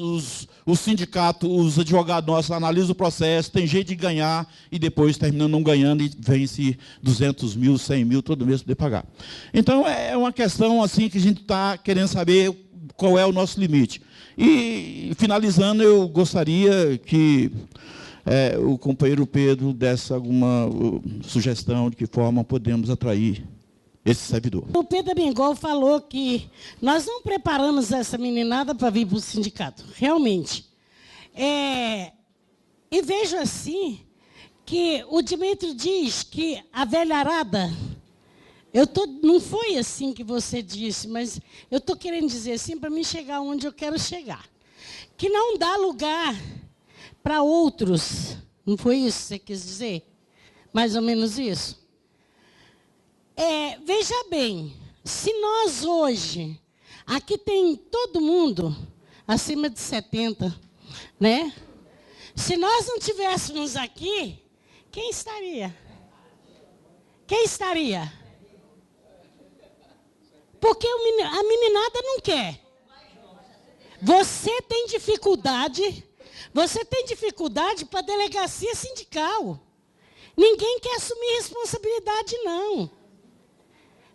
os sindicatos, os advogados nossos analisam o processo, tem jeito de ganhar, e depois terminam não ganhando, e vence 200 mil, 100 mil, todo mês para poder pagar. Então, é uma questão assim que a gente está querendo saber qual é o nosso limite. E, finalizando, eu gostaria que o companheiro Pedro desse alguma sugestão de que forma podemos atrair esse servidor. O Pedro Armengol falou que nós não preparamos essa meninada para vir para o sindicato, realmente. E vejo assim que o Dmítrio diz que a velharada, não foi assim que você disse, mas eu estou querendo dizer assim para mim chegar onde eu quero chegar. Que não dá lugar para outros. Não foi isso que você quis dizer? Mais ou menos isso? Veja bem, se nós hoje, aqui tem todo mundo acima de 70, né? Se nós não tivéssemos aqui, quem estaria? Quem estaria? Porque a meninada não quer. Você tem dificuldade para a delegacia sindical. Ninguém quer assumir responsabilidade, não.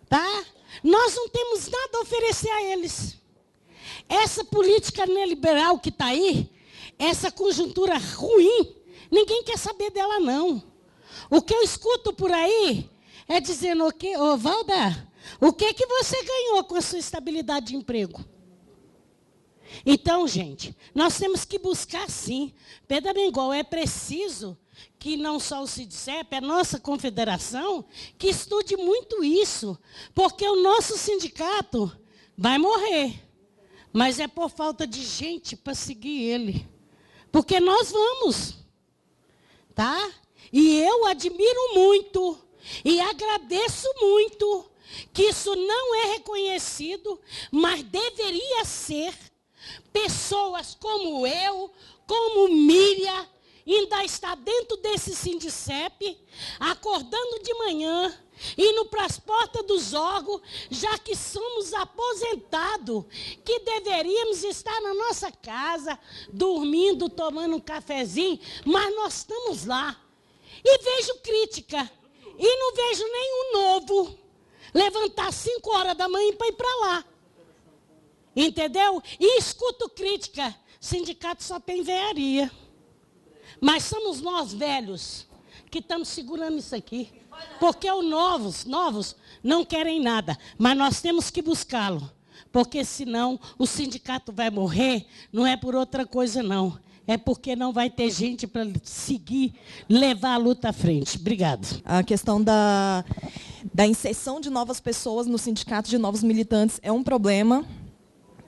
Tá? Nós não temos nada a oferecer a eles. Essa política neoliberal que está aí, essa conjuntura ruim, ninguém quer saber dela, não. O que eu escuto por aí é dizendo, Valda, o que você ganhou com a sua estabilidade de emprego? Então, gente, nós temos que buscar, sim. Pedro Armengol, é preciso que não só o SINDICEP, a nossa confederação, que estude muito isso, porque o nosso sindicato vai morrer, mas é por falta de gente para seguir ele. Porque nós vamos, tá? E eu admiro muito e agradeço muito que isso não é reconhecido, mas deveria ser. Pessoas como eu, como Miriam, ainda está dentro desse SINDICEP, acordando de manhã, indo para as portas dos órgãos, já que somos aposentados, que deveríamos estar na nossa casa, dormindo, tomando um cafezinho, mas nós estamos lá. E vejo crítica, e não vejo nenhum novo levantar 5 horas da manhã para ir para lá. Entendeu? E escuto crítica. Sindicato só tem velharia. Mas somos nós, velhos, que estamos segurando isso aqui. Porque os novos não querem nada. Mas nós temos que buscá-lo. Porque senão o sindicato vai morrer, não é por outra coisa, não. É porque não vai ter gente para seguir, levar a luta à frente. Obrigada. A questão da inserção de novas pessoas no sindicato, de novos militantes, é um problema.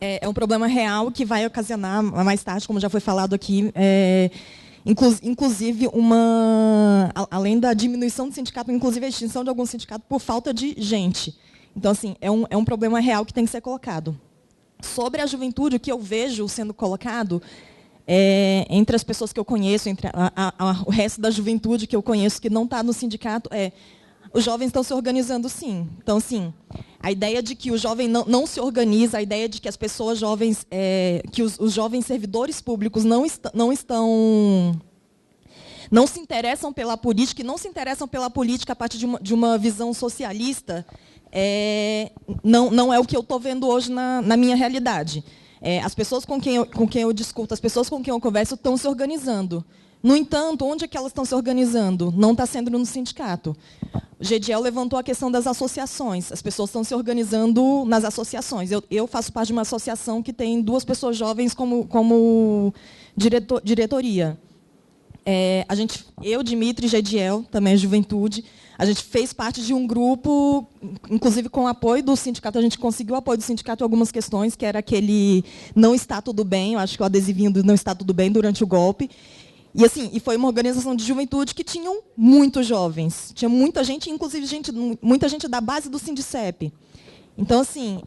É um problema real que vai ocasionar, mais tarde, como já foi falado aqui, inclusive, além da diminuição do sindicato, inclusive a extinção de algum sindicato por falta de gente. Então, assim, é um problema real que tem que ser colocado. Sobre a juventude, o que eu vejo sendo colocado, entre as pessoas que eu conheço, entre o resto da juventude que eu conheço que não está no sindicato, os jovens estão se organizando, sim. Então, sim, A ideia de que o jovem não se organiza, a ideia de que as pessoas jovens, que os jovens servidores públicos não se interessam pela política, e não se interessam pela política a partir de uma visão socialista, não é o que eu estou vendo hoje na minha realidade. As pessoas com quem eu discuto, as pessoas com quem eu converso estão se organizando. No entanto, onde é que elas estão se organizando? Não está sendo no sindicato. O Gediel levantou a questão das associações. As pessoas estão se organizando nas associações. Eu faço parte de uma associação que tem 2 pessoas jovens como diretoria. Eu, Dimitri e Gediel, também a Juventude, a gente fez parte de um grupo, inclusive com o apoio do sindicato, a gente conseguiu o apoio do sindicato em algumas questões, que era aquele não está tudo bem, eu acho que o adesivinho do não está tudo bem durante o golpe. E foi uma organização de juventude que tinham muitos jovens. Tinha muita gente, inclusive muita gente da base do Sindicep. Então, assim,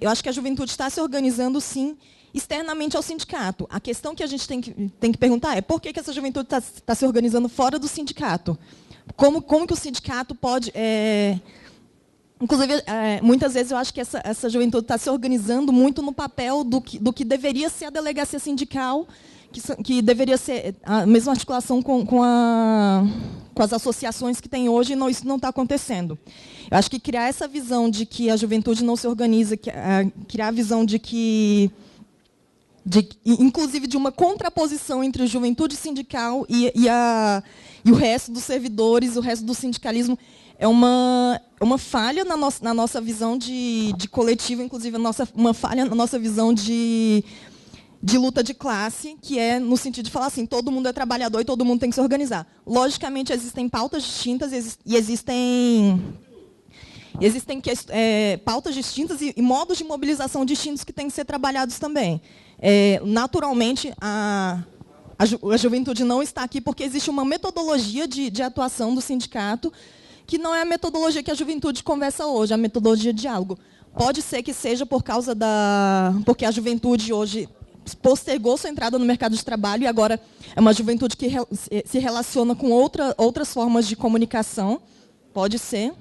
eu acho que a juventude está se organizando, sim, externamente ao sindicato. A questão que a gente tem que perguntar é por que essa juventude está se organizando fora do sindicato? Como que o sindicato pode... Inclusive, muitas vezes eu acho que essa juventude está se organizando muito no papel do que deveria ser a delegacia sindical, que deveria ser a mesma articulação com as associações que tem hoje, e isso não está acontecendo. Eu acho que criar essa visão de que a juventude não se organiza, criar a visão de que, inclusive, de uma contraposição entre a juventude sindical e o resto dos servidores, o resto do sindicalismo, é uma falha na nossa visão de coletivo, inclusive uma falha na nossa visão de luta de classe, que é no sentido de falar assim, todo mundo é trabalhador e todo mundo tem que se organizar. Logicamente, existem pautas distintas e existem pautas distintas e modos de mobilização distintos que têm que ser trabalhados também. Naturalmente, a juventude não está aqui porque existe uma metodologia de atuação do sindicato que não é a metodologia que a juventude conversa hoje, a metodologia de diálogo. Pode ser que seja porque a juventude hoje postergou sua entrada no mercado de trabalho e agora é uma juventude que se relaciona com outras formas de comunicação, pode ser,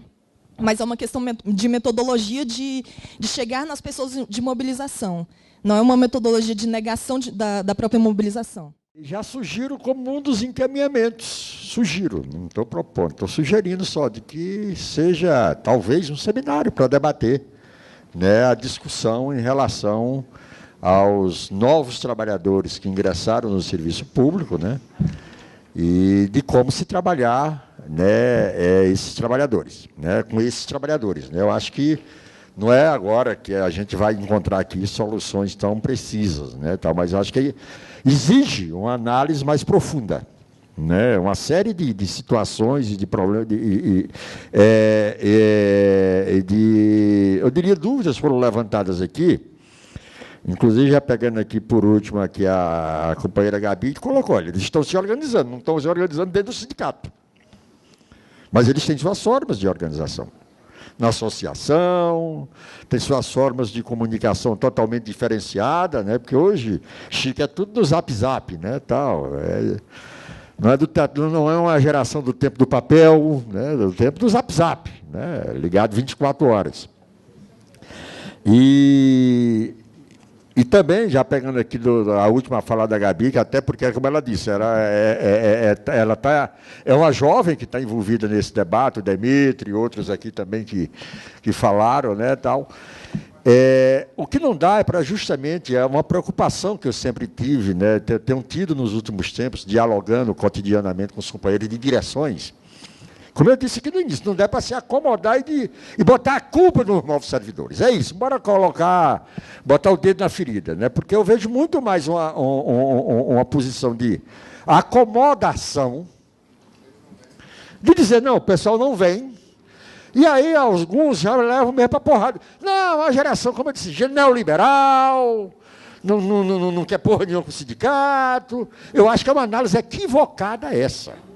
mas é uma questão de metodologia de chegar nas pessoas de mobilização. Não é uma metodologia de negação da própria mobilização. Já sugiro como um dos encaminhamentos, sugiro, não estou propondo, estou sugerindo só de que seja talvez um seminário para debater, né, a discussão em relação aos novos trabalhadores que ingressaram no serviço público, né, e de como se trabalhar, né, esses trabalhadores, né, com esses trabalhadores. Né. Eu acho que não é agora que a gente vai encontrar aqui soluções tão precisas, né, tal, mas eu acho que exige uma análise mais profunda, né, uma série de situações e de problemas, eu diria, dúvidas foram levantadas aqui. Inclusive, já pegando aqui por último aqui a companheira Gabi, que colocou, olha, eles estão se organizando, não estão se organizando dentro do sindicato. Mas eles têm suas formas de organização. Na associação, tem suas formas de comunicação totalmente diferenciada, né? Porque hoje, chique é tudo do zap-zap, né? Tal, não é uma geração do tempo do papel, né? Do tempo do zap-zap, né? Ligado 24 horas. E também, já pegando aqui a última fala da Gabi, que até porque, como ela disse, ela é uma jovem que está envolvida nesse debate, o Demetri e outros aqui também que falaram, né, tal. O que não dá é para justamente, é uma preocupação que eu sempre tive, né, tenho tido nos últimos tempos, dialogando cotidianamente com os companheiros de direções. Como eu disse aqui no início, não dá para se acomodar e botar a culpa nos novos servidores. É isso, bora botar o dedo na ferida, né? Porque eu vejo muito mais uma posição de acomodação, de dizer, não, o pessoal não vem, e aí alguns já levam mesmo para a porrada. Não, a geração, como eu disse, neoliberal, não quer porra nenhuma com o sindicato. Eu acho que é uma análise equivocada essa.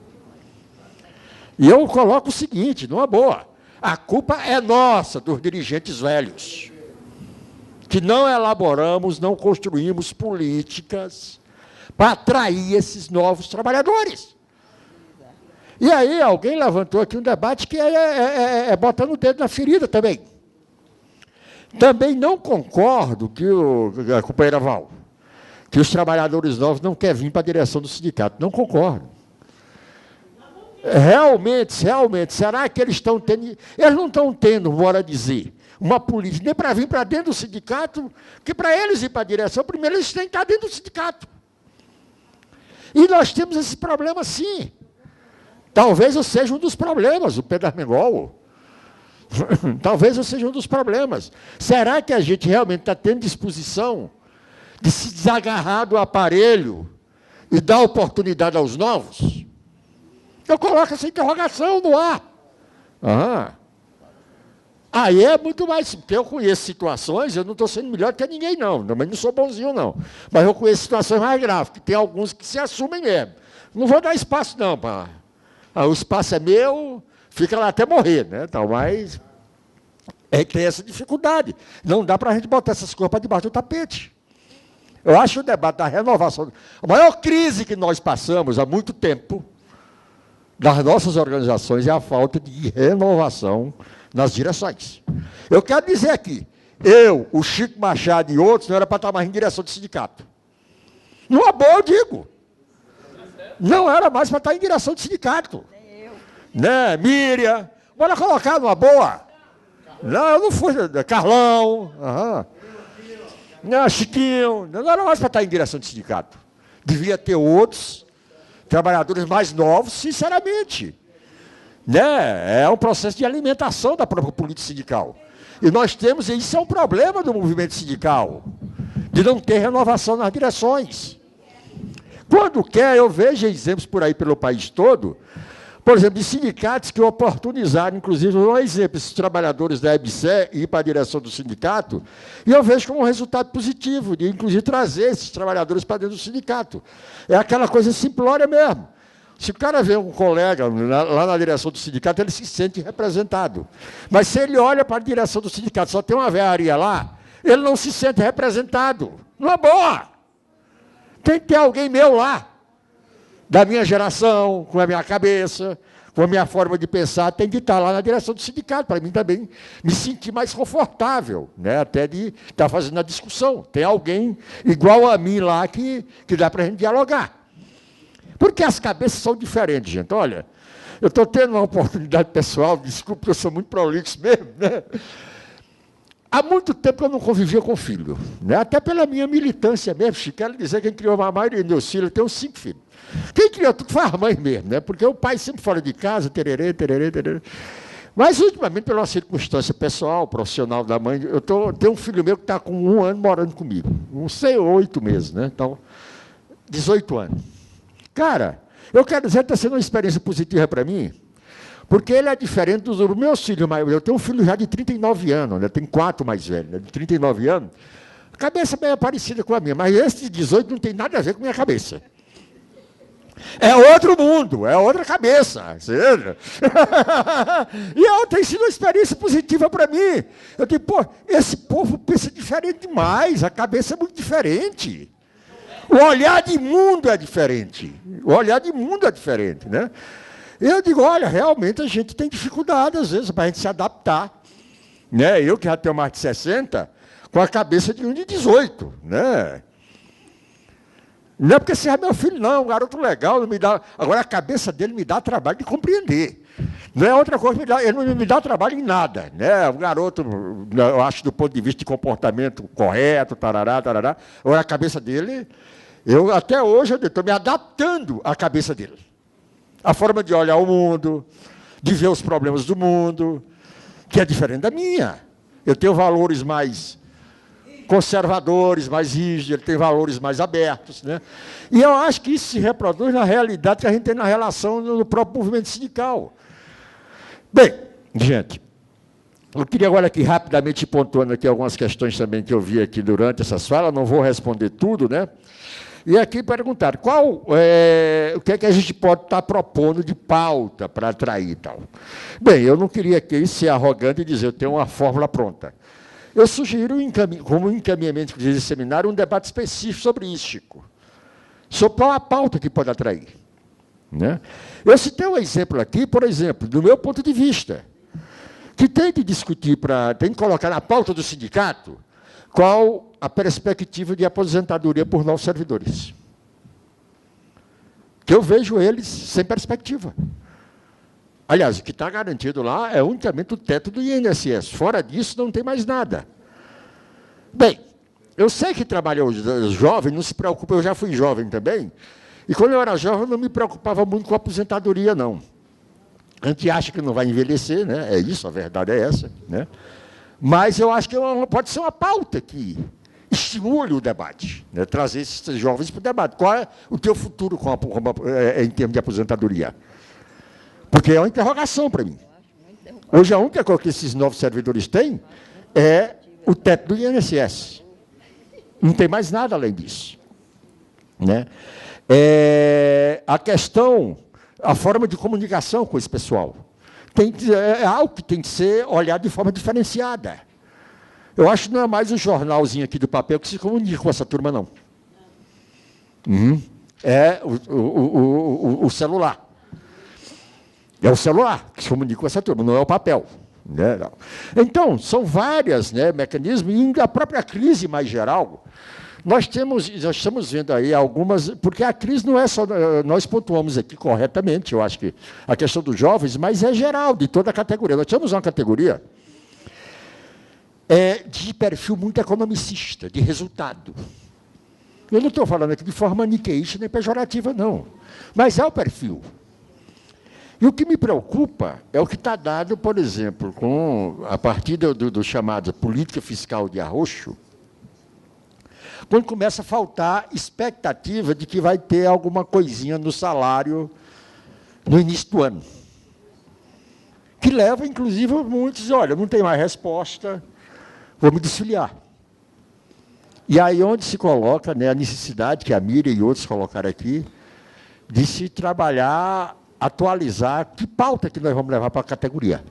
E eu coloco o seguinte, numa boa, a culpa é nossa, dos dirigentes velhos, que não elaboramos, não construímos políticas para atrair esses novos trabalhadores. E aí alguém levantou aqui um debate que é botando o dedo na ferida também. Também não concordo que a companheira Val, que os trabalhadores novos não querem vir para a direção do sindicato. Não concordo. Realmente, será que eles estão tendo... Eles não estão tendo, bora dizer, uma política nem para vir para dentro do sindicato, que para eles ir para a direção, primeiro eles têm que estar dentro do sindicato. E nós temos esse problema, sim. Talvez eu seja um dos problemas, o Pedro Armengol. Talvez eu seja um dos problemas. Será que a gente realmente está tendo disposição de se desagarrar do aparelho e dar oportunidade aos novos? Eu coloco essa interrogação no ar. Aí é muito mais, porque eu conheço situações, eu não estou sendo melhor que ninguém, não. Também não sou bonzinho, não. Mas eu conheço situações mais graves, que tem alguns que se assumem mesmo. Não vou dar espaço, não. O espaço é meu, fica lá até morrer, né? Então, mas tem essa dificuldade. Não dá para a gente botar essas coisas para debaixo do tapete. Eu acho o debate da renovação... A maior crise que nós passamos há muito tempo das nossas organizações é a falta de renovação nas direções. Eu quero dizer aqui, eu, o Chico Machado e outros, não era para estar mais em direção do sindicato. Numa boa, eu digo. Não era mais para estar em direção do sindicato. Né, Miriam? Bora colocar numa boa. Não, eu não fui. Carlão. Não, Chiquinho. Não era mais para estar em direção do sindicato. Devia ter outros trabalhadores mais novos, sinceramente. Né? É um processo de alimentação da própria política sindical. E nós temos, e isso é um problema do movimento sindical, de não ter renovação nas direções. Quando quer, eu vejo exemplos por aí pelo país todo, por exemplo, de sindicatos que oportunizaram, inclusive, um exemplo, esses trabalhadores da EBSE ir para a direção do sindicato, e eu vejo como um resultado positivo, de, inclusive, trazer esses trabalhadores para dentro do sindicato. É aquela coisa simplória mesmo. Se o cara vê um colega lá na direção do sindicato, ele se sente representado. Mas se ele olha para a direção do sindicato, só tem uma vearia lá, ele não se sente representado. Não é boa. Tem que ter alguém meu lá, da minha geração, com a minha cabeça, com a minha forma de pensar, tem que estar lá na direção do sindicato, para mim também me sentir mais confortável, né? Até de estar fazendo a discussão. Tem alguém igual a mim lá que dá para a gente dialogar. Porque as cabeças são diferentes, gente. Olha, eu estou tendo uma oportunidade pessoal, desculpe, eu sou muito prolixo mesmo, né? Há muito tempo que eu não convivia com filho, né? Até pela minha militância mesmo. Quero dizer que quem criou a maioria dos meus filhos, eu tenho 5 filhos. Quem criou tudo foi a mãe mesmo, né? Porque o pai sempre fora de casa, tererê. Mas, ultimamente, pela circunstância pessoal, profissional da mãe, eu tenho um filho meu que está com 1 ano morando comigo. Não sei, 8 meses, né? Então, 18 anos. Cara, eu quero dizer que está sendo uma experiência positiva para mim, porque ele é diferente dos meus filhos mais velhos. Eu tenho um filho já de 39 anos, né? Tenho 4 mais velhos, né? De 39 anos. A cabeça bem parecida com a minha, mas esse de 18 não tem nada a ver com a minha cabeça. É outro mundo, é outra cabeça. E tem sido uma experiência positiva para mim. Eu digo, pô, esse povo pensa diferente demais, a cabeça é muito diferente. O olhar de mundo é diferente. O olhar de mundo é diferente, né? Eu digo, olha, realmente a gente tem dificuldade, às vezes, para a gente se adaptar. Né? Eu, que já tenho mais de 60, com a cabeça de um de 18. Né? Não é porque você é meu filho, não, é um garoto legal, não me dá... Agora, a cabeça dele me dá trabalho de compreender. Não é outra coisa, ele não me dá trabalho em nada. Né? O garoto, eu acho, do ponto de vista de comportamento correto, tarará. Agora, a cabeça dele, até hoje, eu estou me adaptando à cabeça dele. A forma de olhar o mundo, de ver os problemas do mundo, que é diferente da minha. Eu tenho valores mais conservadores, mais rígidos, ele tem valores mais abertos. Né? E eu acho que isso se reproduz na realidade que a gente tem na relação no próprio movimento sindical. Bem, gente, eu queria agora aqui rapidamente pontuando aqui algumas questões também que eu vi aqui durante essas falas, não vou responder tudo, né? E aqui perguntaram, o que é que a gente pode estar propondo de pauta para atrair e tal. Bem, eu não queria aqui ser arrogante e dizer, eu tenho uma fórmula pronta. Eu sugiro, como encaminhamento desse seminário, um debate específico sobre isso, Chico. Sobre qual a pauta que pode atrair. Né? Eu citei um exemplo aqui, por exemplo, do meu ponto de vista. que tem de discutir, tem de colocar na pauta do sindicato qual a perspectiva de aposentadoria por novos servidores. Que eu vejo eles sem perspectiva. Aliás, o que está garantido lá é unicamente o teto do INSS. Fora disso, não tem mais nada. Bem, eu sei que trabalhar jovem não se preocupa, eu já fui jovem também, e quando eu era jovem eu não me preocupava muito com a aposentadoria, não. A gente acha que não vai envelhecer, né? É isso, a verdade é essa, né? Mas eu acho que pode ser uma pauta que estimule o debate, né? Trazer esses jovens para o debate. Qual é o teu futuro em termos de aposentadoria? Porque é uma interrogação para mim. Hoje a única coisa que esses novos servidores têm é o teto do INSS. Não tem mais nada além disso, né? A questão, a forma de comunicação com esse pessoal, é algo que tem que ser olhado de forma diferenciada. Eu acho que não é mais um jornalzinho aqui do papel que se comunica com essa turma, não. É o celular. É o celular que se comunica com essa turma, não é o papel. Né? Não. Então, são vários, né, mecanismos, e a própria crise mais geral, nós estamos vendo aí algumas, porque a crise não é só, nós pontuamos aqui corretamente, eu acho que a questão dos jovens, mas é geral, de toda a categoria. Nós temos uma categoria de perfil muito economicista, de resultado. Eu não estou falando aqui de forma maniqueísta nem pejorativa, não, mas é o perfil. E o que me preocupa é o que está dado, por exemplo, a partir do chamado política fiscal de arroxo, quando começa a faltar expectativa de que vai ter alguma coisinha no salário no início do ano. Que leva, inclusive, muitos, olha, não tem mais resposta, vou me desfiliar. E aí onde se coloca, né, a necessidade que a Miriam e outros colocaram aqui, de se trabalhar, atualizar que pauta que nós vamos levar para a categoria.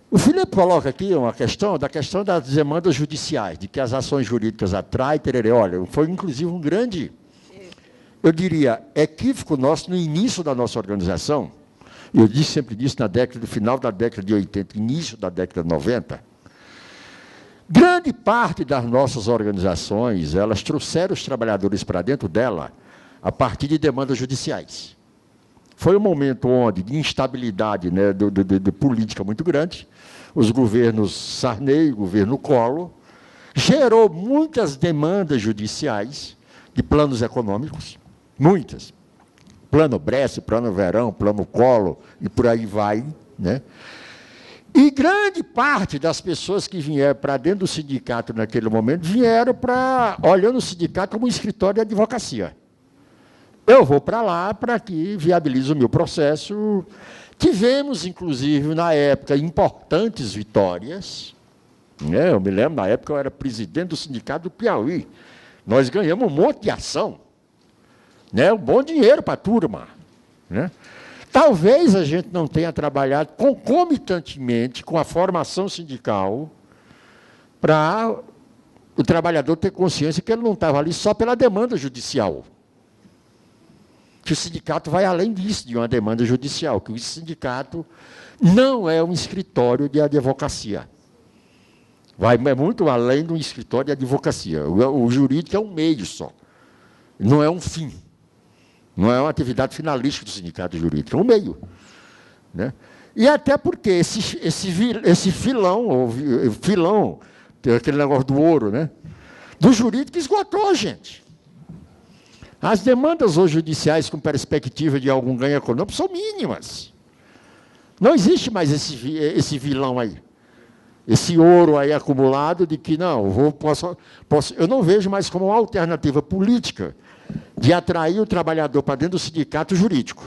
O Filipe coloca aqui uma questão das demandas judiciais, de que as ações jurídicas atraem, tererê. Olha, foi inclusive um grande, eu diria, equívoco nosso no início da nossa organização. Eu sempre disse no final da década de 80, início da década de 90, grande parte das nossas organizações, elas trouxeram os trabalhadores para dentro dela a partir de demandas judiciais. Foi um momento onde, de instabilidade, né, de política muito grande, os governos Sarney, o governo Collor, gerou muitas demandas judiciais de planos econômicos, muitas. Plano Bresse, plano Verão, plano Collor, e por aí vai, né? E grande parte das pessoas que vieram para dentro do sindicato naquele momento, vieram olhando o sindicato como um escritório de advocacia. Eu vou para lá para que viabilize o meu processo. Tivemos, inclusive, na época, importantes vitórias. Né? Eu me lembro, na época, eu era presidente do sindicato do Piauí. Nós ganhamos um monte de ação. Né? Um bom dinheiro para a turma. Né? Talvez a gente não tenha trabalhado concomitantemente com a formação sindical para o trabalhador ter consciência que ele não estava ali só pela demanda judicial. Que o sindicato vai além disso, de uma demanda judicial, que o sindicato não é um escritório de advocacia. É muito além de um escritório de advocacia. O jurídico é um meio só, não é um fim. Não é uma atividade finalística do sindicato jurídico, é um meio. Né? E até porque esse filão, aquele negócio do ouro, né? Do jurídico esgotou, gente. As demandas hoje judiciais com perspectiva de algum ganho econômico são mínimas. Não existe mais esse vilão aí. Esse ouro aí acumulado de que, não, eu não vejo mais como uma alternativa política de atrair o trabalhador para dentro do sindicato jurídico.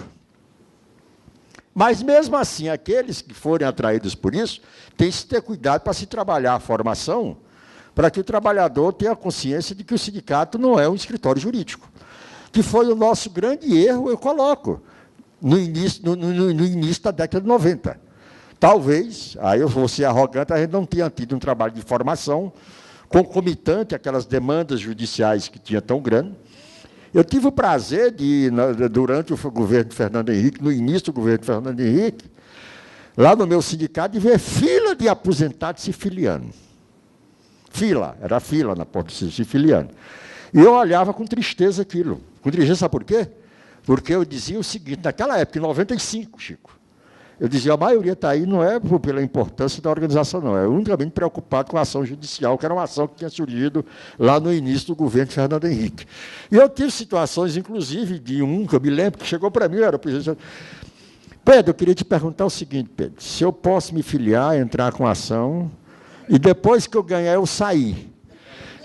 Mas, mesmo assim, aqueles que forem atraídos por isso, têm que ter cuidado para se trabalhar a formação, para que o trabalhador tenha consciência de que o sindicato não é um escritório jurídico. Que foi o nosso grande erro, eu coloco, no início da década de 90. Talvez, aí eu vou ser arrogante, a gente não tenha tido um trabalho de formação concomitante àquelas demandas judiciais que tinha tão grande. Eu tive o prazer de, durante o governo de Fernando Henrique, no início do governo de Fernando Henrique, lá no meu sindicato, de ver fila de aposentados se filiando. Fila, era fila na porta se filiando. E eu olhava com tristeza aquilo. Com tristeza, sabe por quê? Porque eu dizia o seguinte, naquela época, em 95, Chico, eu dizia, a maioria está aí não é pela importância da organização, não, é unicamente preocupado com a ação judicial, que era uma ação que tinha surgido lá no início do governo de Fernando Henrique. E eu tive situações, inclusive, de um que eu me lembro, que chegou para mim, eu era o presidente. Pedro, eu queria te perguntar o seguinte, Pedro, se eu posso me filiar, entrar com ação, e depois que eu ganhar, eu sair.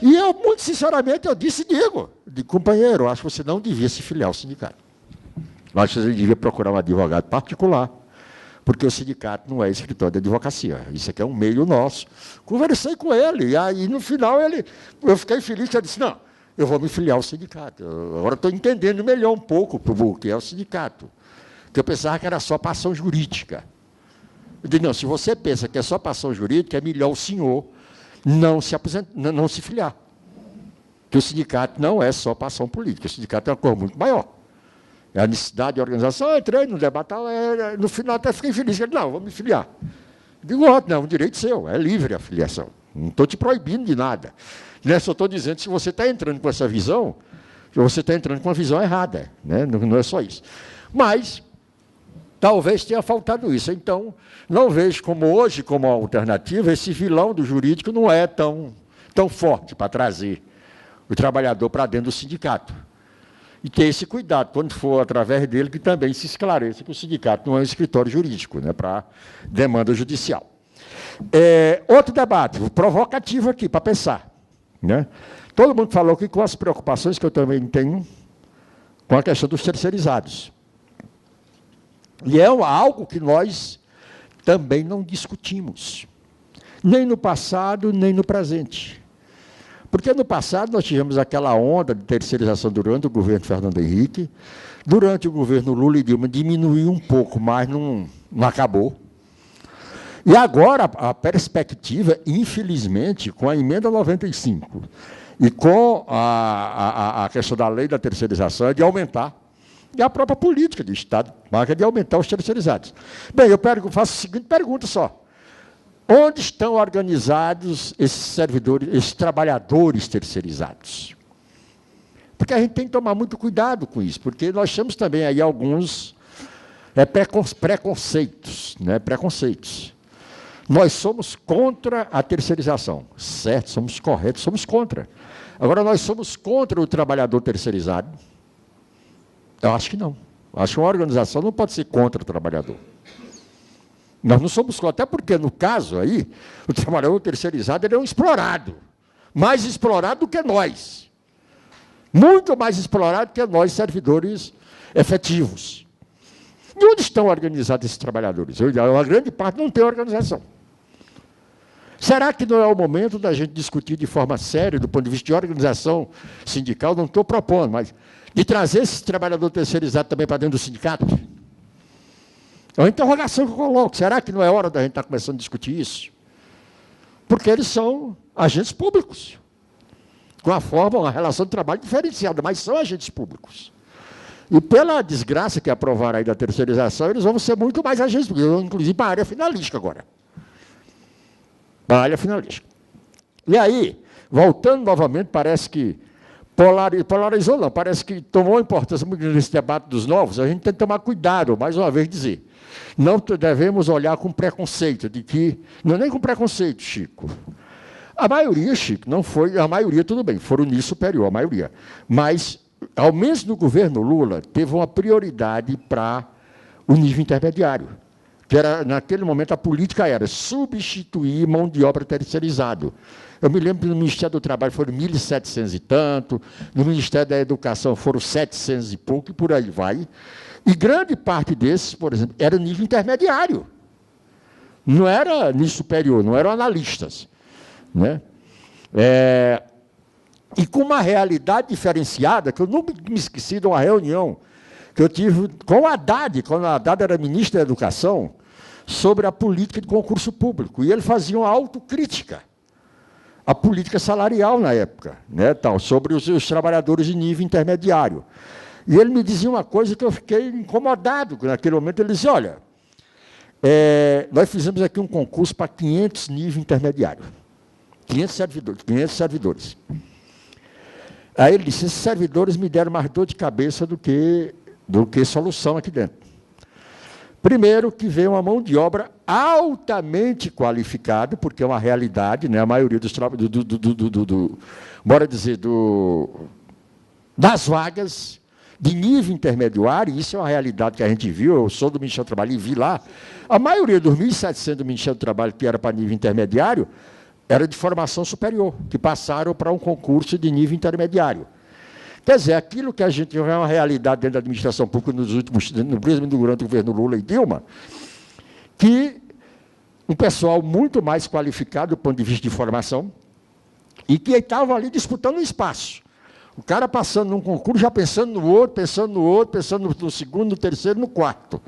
E eu, muito sinceramente, eu digo, companheiro, eu acho que você não devia se filiar ao sindicato. Eu acho que você devia procurar um advogado particular, porque o sindicato não é escritório de advocacia. Isso aqui é um meio nosso. Conversei com ele, e aí, no final, eu fiquei feliz, eu disse, não, eu vou me filiar ao sindicato. Agora estou entendendo melhor um pouco o que é o sindicato. Porque eu pensava que era só para ação jurídica. Eu disse, não, se você pensa que é só para ação jurídica, é melhor o senhor não se filiar. Porque o sindicato não é só para ação política, o sindicato é uma coisa muito maior. É a necessidade de organização, eu entrei no debate, no final até fiquei feliz. Eu disse, não, vou me filiar. Digo, não, é um direito seu, é livre a filiação. Não estou te proibindo de nada. Né? Só estou dizendo que se você está entrando com essa visão, você está entrando com uma visão errada. Né? Não é só isso. Mas talvez tenha faltado isso. Então, não vejo como hoje, como alternativa, esse vilão do jurídico não é tão forte para trazer o trabalhador para dentro do sindicato. E ter esse cuidado, quando for através dele, que também se esclareça que o sindicato não é um escritório jurídico, né, para demanda judicial. Outro debate, provocativo aqui, para pensar. Né? Todo mundo falou aqui com as preocupações que eu também tenho com a questão dos terceirizados. E é algo que nós também não discutimos, nem no passado, nem no presente. Porque no passado nós tivemos aquela onda de terceirização durante o governo Fernando Henrique, durante o governo Lula e Dilma diminuiu um pouco, mas não acabou. E agora a perspectiva, infelizmente, com a emenda 95 e com a questão da lei da terceirização é de aumentar. E a própria política do Estado marca de aumentar os terceirizados. Bem, eu faço a seguinte pergunta só. Onde estão organizados esses servidores, esses trabalhadores terceirizados? Porque a gente tem que tomar muito cuidado com isso, porque nós temos também aí alguns preconceitos, né? Preconceitos. Nós somos contra a terceirização, certo? Somos corretos, somos contra. Agora, nós somos contra o trabalhador terceirizado? Eu acho que não. Acho que uma organização não pode ser contra o trabalhador. Nós não somos contra, até porque, no caso aí, o trabalhador terceirizado ele é um explorado. Mais explorado do que nós. Muito mais explorado que nós, servidores efetivos. E onde estão organizados esses trabalhadores? Uma grande parte não tem organização. Será que não é o momento da gente discutir de forma séria, do ponto de vista de organização sindical? Não estou propondo, mas de trazer esse trabalhador terceirizado também para dentro do sindicato? É uma interrogação que eu coloco. Será que não é hora da gente estar começando a discutir isso? Porque eles são agentes públicos, com uma relação de trabalho diferenciada, mas são agentes públicos. E pela desgraça que aprovaram aí da terceirização, eles vão ser muito mais agentes públicos, inclusive para a área finalística agora. Para a área finalística. E aí, voltando novamente, parece que polarizou, não, parece que tomou importância muito nesse debate dos novos, a gente tem que tomar cuidado, mais uma vez dizer, não devemos olhar com preconceito, de que, não é nem com preconceito, Chico. A maioria, Chico, não foi, a maioria tudo bem, foram nível superior, a maioria, mas, ao menos no governo Lula, teve uma prioridade para o nível intermediário, que era, naquele momento, a política era substituir mão de obra terceirizado. Eu me lembro que no Ministério do Trabalho foram 1.700 e tanto, no Ministério da Educação foram 700 e pouco, e por aí vai. E grande parte desses, por exemplo, era nível intermediário. Não era nível superior, não eram analistas. Né? E com uma realidade diferenciada, que eu nunca me esqueci de uma reunião que eu tive com o Haddad, quando o Haddad era ministro da Educação, sobre a política de concurso público. E ele fazia uma autocrítica à política salarial na época, né, sobre os trabalhadores de nível intermediário. E ele me dizia uma coisa que eu fiquei incomodado naquele momento. Ele dizia, olha, nós fizemos aqui um concurso para 500 nível intermediário. 500 servidores. Aí ele disse, esses servidores me deram mais dor de cabeça do que solução aqui dentro. Primeiro, que veio uma mão de obra altamente qualificada, porque é uma realidade, né? A maioria dos trabalhos, bora dizer, das vagas de nível intermediário, isso é uma realidade que a gente viu, eu sou do Ministério do Trabalho e vi lá, a maioria dos 1.700 do Ministério do Trabalho, que era para nível intermediário, era de formação superior, que passaram para um concurso de nível intermediário. Quer dizer, aquilo que a gente vê é uma realidade dentro da administração pública durante o governo Lula e Dilma, que um pessoal muito mais qualificado do ponto de vista de formação e que estava ali disputando um espaço. O cara passando num concurso, já pensando no outro, pensando no segundo, no terceiro, no quarto.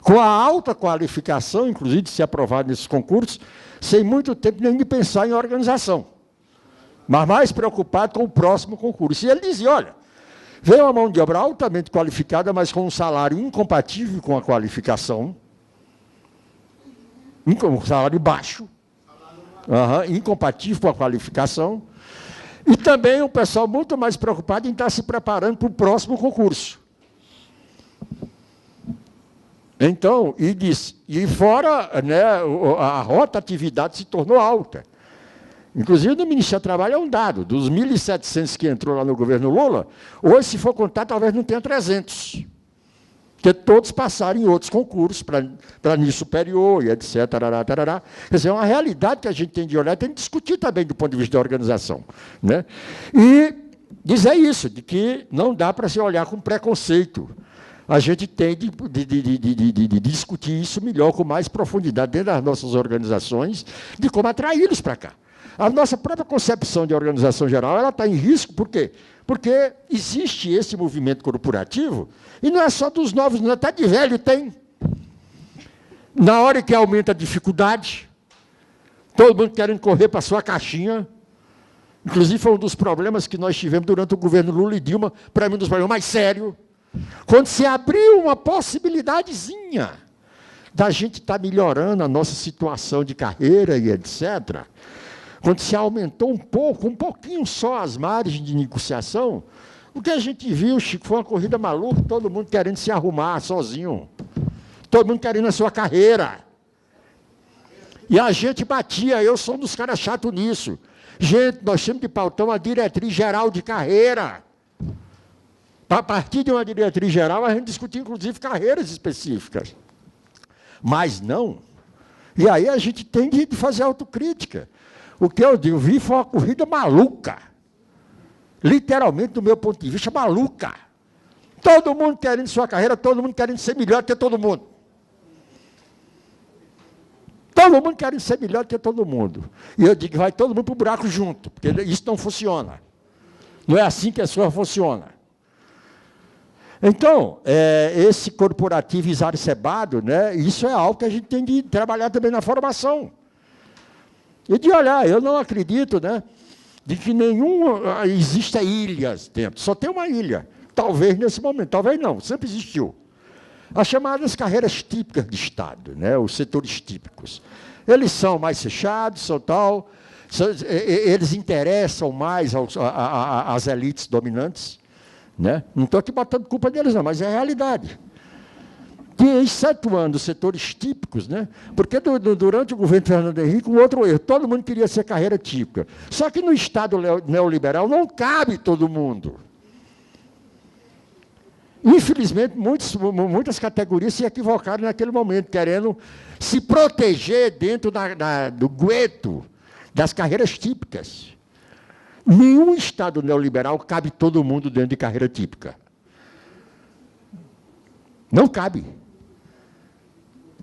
Com a alta qualificação, inclusive, de ser aprovado nesses concursos, sem muito tempo nem de pensar em organização, mas mais preocupado com o próximo concurso. E ele dizia, olha, veio uma mão de obra altamente qualificada, mas com um salário incompatível com a qualificação, um salário baixo, incompatível com a qualificação, e também um pessoal muito mais preocupado em estar se preparando para o próximo concurso. Então, e fora, né, a rotatividade se tornou alta. Inclusive, no Ministério do Trabalho é um dado. Dos 1.700 que entrou lá no governo Lula, hoje, se for contar, talvez não tenha 300. Porque todos passaram em outros concursos, para nível superior, e etc. Tarará. Quer dizer, é uma realidade que a gente tem de olhar, tem de discutir também do ponto de vista da organização. Né? E dizer isso, de que não dá para se olhar com preconceito. A gente tem de discutir isso melhor, com mais profundidade, dentro das nossas organizações, de como atraí-los para cá. A nossa própria concepção de organização geral ela está em risco, por quê? Porque existe esse movimento corporativo, e não é só dos novos, não, até de velho tem. Na hora que aumenta a dificuldade, todo mundo querendo correr para a sua caixinha. Inclusive, foi um dos problemas que nós tivemos durante o governo Lula e Dilma, para mim, um dos problemas mais sérios, quando se abriu uma possibilidadezinha da gente estar melhorando a nossa situação de carreira e etc., quando se aumentou um pouquinho só as margens de negociação, o que a gente viu, Chico, foi uma corrida maluca, todo mundo querendo se arrumar sozinho, todo mundo querendo a sua carreira. E a gente batia, eu sou um dos caras chatos nisso. Gente, nós temos que pautar uma diretriz geral de carreira. A partir de uma diretriz geral, a gente discutia, inclusive, carreiras específicas. Mas não. E aí a gente tem de fazer autocrítica. O que eu vi foi uma corrida maluca. Literalmente, do meu ponto de vista, maluca. Todo mundo querendo sua carreira, todo mundo querendo ser melhor que todo mundo. Todo mundo querendo ser melhor que todo mundo. E eu digo, vai todo mundo para o buraco junto, porque isso não funciona. Não é assim que a coisa funciona. Então, esse corporativo exacerbado, né, isso é algo que a gente tem de trabalhar também na formação. E de olhar, eu não acredito, né, de que exista ilhas dentro. Só tem uma ilha. Talvez nesse momento, talvez não, sempre existiu. As chamadas carreiras típicas de Estado, né, os setores típicos. Eles são mais fechados, eles interessam mais às elites dominantes. Né? Não estou aqui botando culpa deles, não, mas é a realidade. Que, excetuando os setores típicos, né? Porque durante o governo Fernando Henrique, um outro erro, todo mundo queria ser carreira típica. Só que no Estado neoliberal não cabe todo mundo. Infelizmente, muitas categorias se equivocaram naquele momento, querendo se proteger dentro do gueto das carreiras típicas. Nenhum Estado neoliberal cabe todo mundo dentro de carreira típica. Não cabe.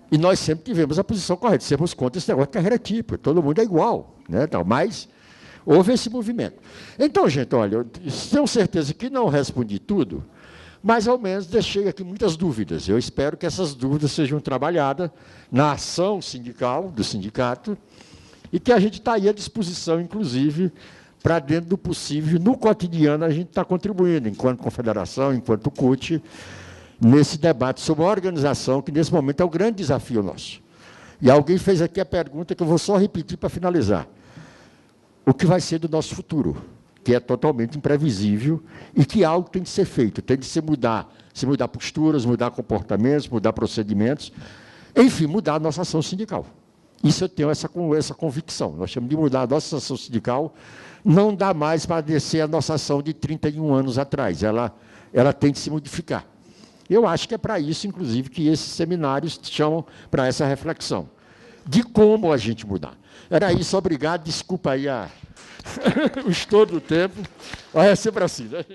E nós sempre tivemos a posição correta, sermos contra esse negócio de carreira típica, todo mundo é igual. Né? Então, mas houve esse movimento. Então, gente, olha, eu tenho certeza que não respondi tudo, mas, ao menos, deixei aqui muitas dúvidas. Eu espero que essas dúvidas sejam trabalhadas na ação sindical, do sindicato, e que a gente está aí à disposição, inclusive, para, dentro do possível, no cotidiano, a gente está contribuindo, enquanto confederação, enquanto CUT, nesse debate sobre a organização, que, nesse momento, é o grande desafio nosso. E alguém fez aqui a pergunta que eu vou só repetir para finalizar. O que vai ser do nosso futuro? Que é totalmente imprevisível e que algo tem de ser feito, tem de se mudar posturas, mudar comportamentos, mudar procedimentos, enfim, mudar a nossa ação sindical. Isso eu tenho essa convicção. Nós temos de mudar a nossa ação sindical, não dá mais para descer a nossa ação de 31 anos atrás, ela tem de se modificar. Eu acho que é para isso, inclusive, que esses seminários chamam para essa reflexão, de como a gente mudar. Era isso, obrigado, desculpa aí o estouro do tempo, vai ser para si, né?